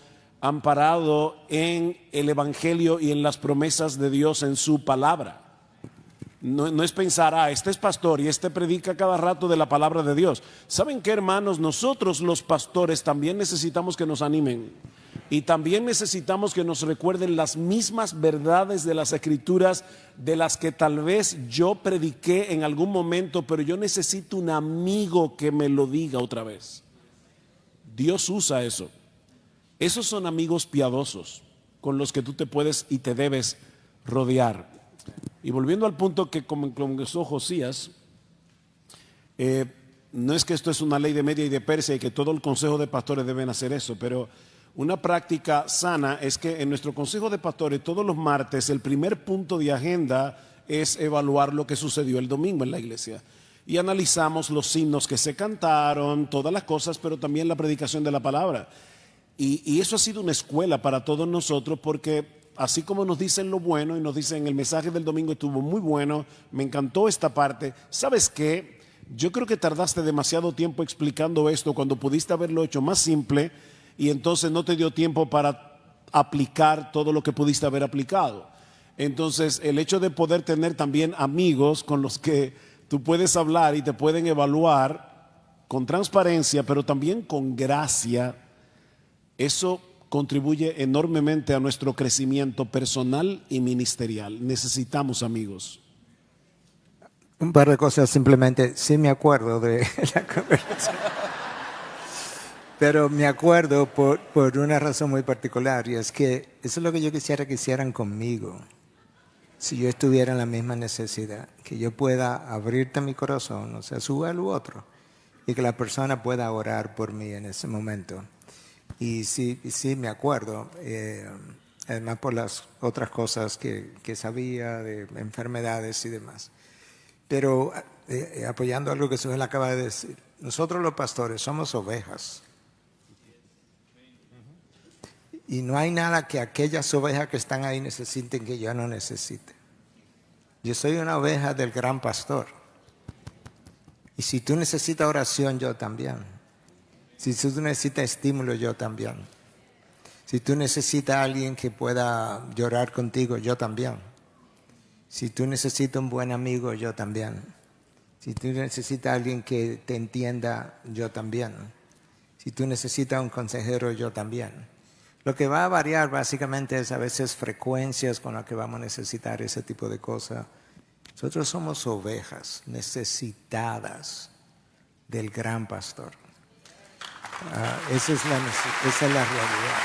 amparado en el evangelio y en las promesas de Dios en su palabra. No es pensar, este es pastor y este predica cada rato de la palabra de Dios. ¿Saben qué, hermanos? Nosotros los pastores también necesitamos que nos animen y también necesitamos que nos recuerden las mismas verdades de las Escrituras de las que tal vez yo prediqué en algún momento, pero yo necesito un amigo que me lo diga otra vez. Dios usa eso. Esos son amigos piadosos con los que tú te puedes y te debes rodear. Y volviendo al punto que comenzó Josías, no es que esto es una ley de Media y de Persia y que todo el consejo de pastores deben hacer eso, pero una práctica sana es que en nuestro consejo de pastores todos los martes el primer punto de agenda es evaluar lo que sucedió el domingo en la iglesia. Y analizamos los himnos que se cantaron, todas las cosas, pero también la predicación de la palabra. Y eso ha sido una escuela para todos nosotros porque así como nos dicen lo bueno y nos dicen el mensaje del domingo estuvo muy bueno, me encantó esta parte, ¿sabes qué? Yo creo que tardaste demasiado tiempo explicando esto cuando pudiste haberlo hecho más simple y entonces no te dio tiempo para aplicar todo lo que pudiste haber aplicado. Entonces el hecho de poder tener también amigos con los que tú puedes hablar y te pueden evaluar con transparencia, pero también con gracia, eso contribuye enormemente a nuestro crecimiento personal y ministerial. Necesitamos amigos. Un par de cosas simplemente, sí me acuerdo de la conversación. Pero me acuerdo por una razón muy particular, y es que eso es lo que yo quisiera que hicieran conmigo. Si yo estuviera en la misma necesidad, que yo pueda abrirte mi corazón, o sea, su u otro, y que la persona pueda orar por mí en ese momento. Y sí me acuerdo, además por las otras cosas que sabía de enfermedades y demás. Pero apoyando algo que Suhel acaba de decir, nosotros los pastores somos ovejas. Y no hay nada que aquellas ovejas que están ahí necesiten que yo no necesite. Yo soy una oveja del gran pastor. Y si tú necesitas oración, yo también. Si tú necesitas estímulo, yo también. Si tú necesitas a alguien que pueda llorar contigo, yo también. Si tú necesitas un buen amigo, yo también. Si tú necesitas a alguien que te entienda, yo también. Si tú necesitas un consejero, yo también. Lo que va a variar básicamente es a veces frecuencias con las que vamos a necesitar ese tipo de cosas. Nosotros somos ovejas necesitadas del gran pastor. Esa es la realidad.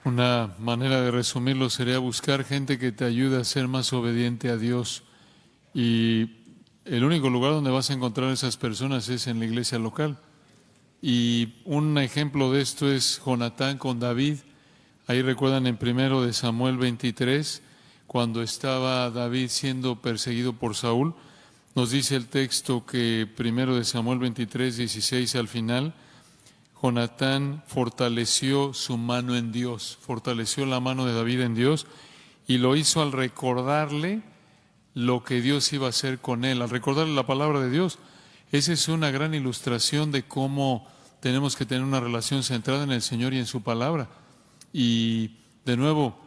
Una manera de resumirlo sería buscar gente que te ayude a ser más obediente a Dios. Y el único lugar donde vas a encontrar a esas personas es en la iglesia local. Y un ejemplo de esto es Jonatán con David. Ahí recuerdan en 1 de Samuel 23, cuando estaba David siendo perseguido por Saúl. Nos dice el texto que 1 Samuel 23, 16 al final, Jonatán fortaleció su mano en Dios, fortaleció la mano de David en Dios y lo hizo al recordarle lo que Dios iba a hacer con él, al recordarle la palabra de Dios. Esa es una gran ilustración de cómo tenemos que tener una relación centrada en el Señor y en su palabra. Y de nuevo,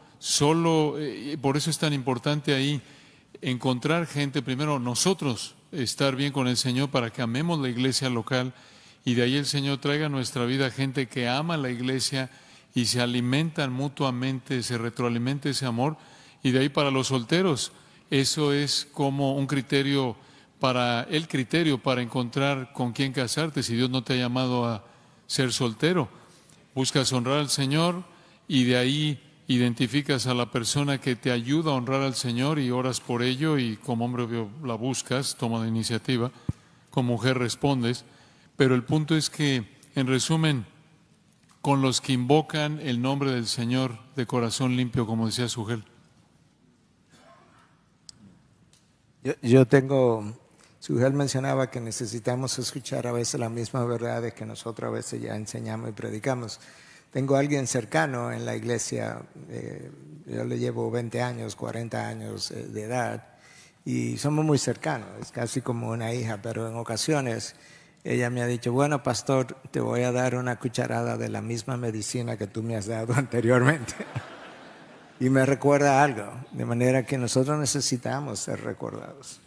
por eso es tan importante ahí encontrar gente, primero nosotros estar bien con el Señor para que amemos la iglesia local y de ahí el Señor traiga a nuestra vida gente que ama la iglesia y se alimentan mutuamente, se retroalimenta ese amor. Y de ahí para los solteros, eso es como un criterio para encontrar con quién casarte. Si Dios no te ha llamado a ser soltero, buscas honrar al Señor y de ahí identificas a la persona que te ayuda a honrar al Señor y oras por ello y como hombre obvio la buscas, toma la iniciativa, como mujer respondes. Pero el punto es que, en resumen, con los que invocan el nombre del Señor de corazón limpio, como decía Sugel. Sugel mencionaba que necesitamos escuchar a veces la misma verdad de que nosotros a veces ya enseñamos y predicamos. Tengo a alguien cercano en la iglesia, yo le llevo 20 años, 40 años de edad y somos muy cercanos, es casi como una hija, pero en ocasiones ella me ha dicho, bueno, pastor, te voy a dar una cucharada de la misma medicina que tú me has dado anteriormente. Y me recuerda algo, de manera que nosotros necesitamos ser recordados.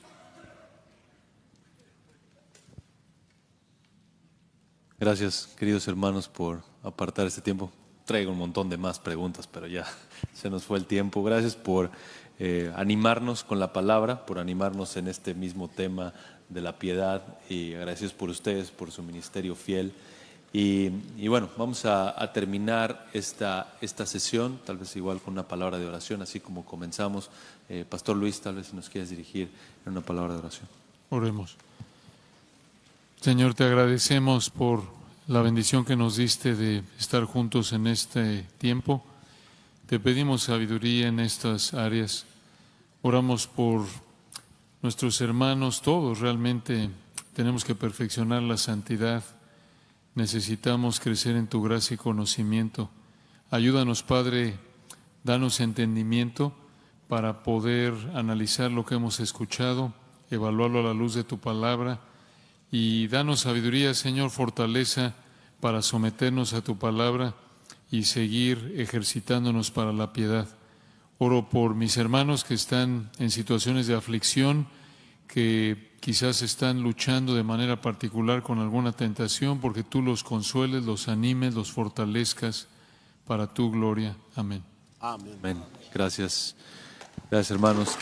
Gracias, queridos hermanos, por apartar este tiempo. Traigo un montón de más preguntas, pero ya se nos fue el tiempo. Gracias por animarnos con la palabra, por animarnos en este mismo tema de la piedad y agradecidos por ustedes, por su ministerio fiel. Y bueno, vamos a terminar esta sesión, tal vez igual con una palabra de oración, así como comenzamos. Pastor Luis, tal vez si nos quieres dirigir en una palabra de oración. Oremos. Señor, te agradecemos por la bendición que nos diste de estar juntos en este tiempo. Te pedimos sabiduría en estas áreas. Oramos por nuestros hermanos, todos realmente tenemos que perfeccionar la santidad. Necesitamos crecer en tu gracia y conocimiento. Ayúdanos, Padre, danos entendimiento para poder analizar lo que hemos escuchado, evaluarlo a la luz de tu palabra. Y danos sabiduría, Señor, fortaleza para someternos a tu palabra y seguir ejercitándonos para la piedad. Oro por mis hermanos que están en situaciones de aflicción, que quizás están luchando de manera particular con alguna tentación, porque tú los consueles, los animes, los fortalezcas para tu gloria. Amén. Amén. Gracias. Gracias, hermanos.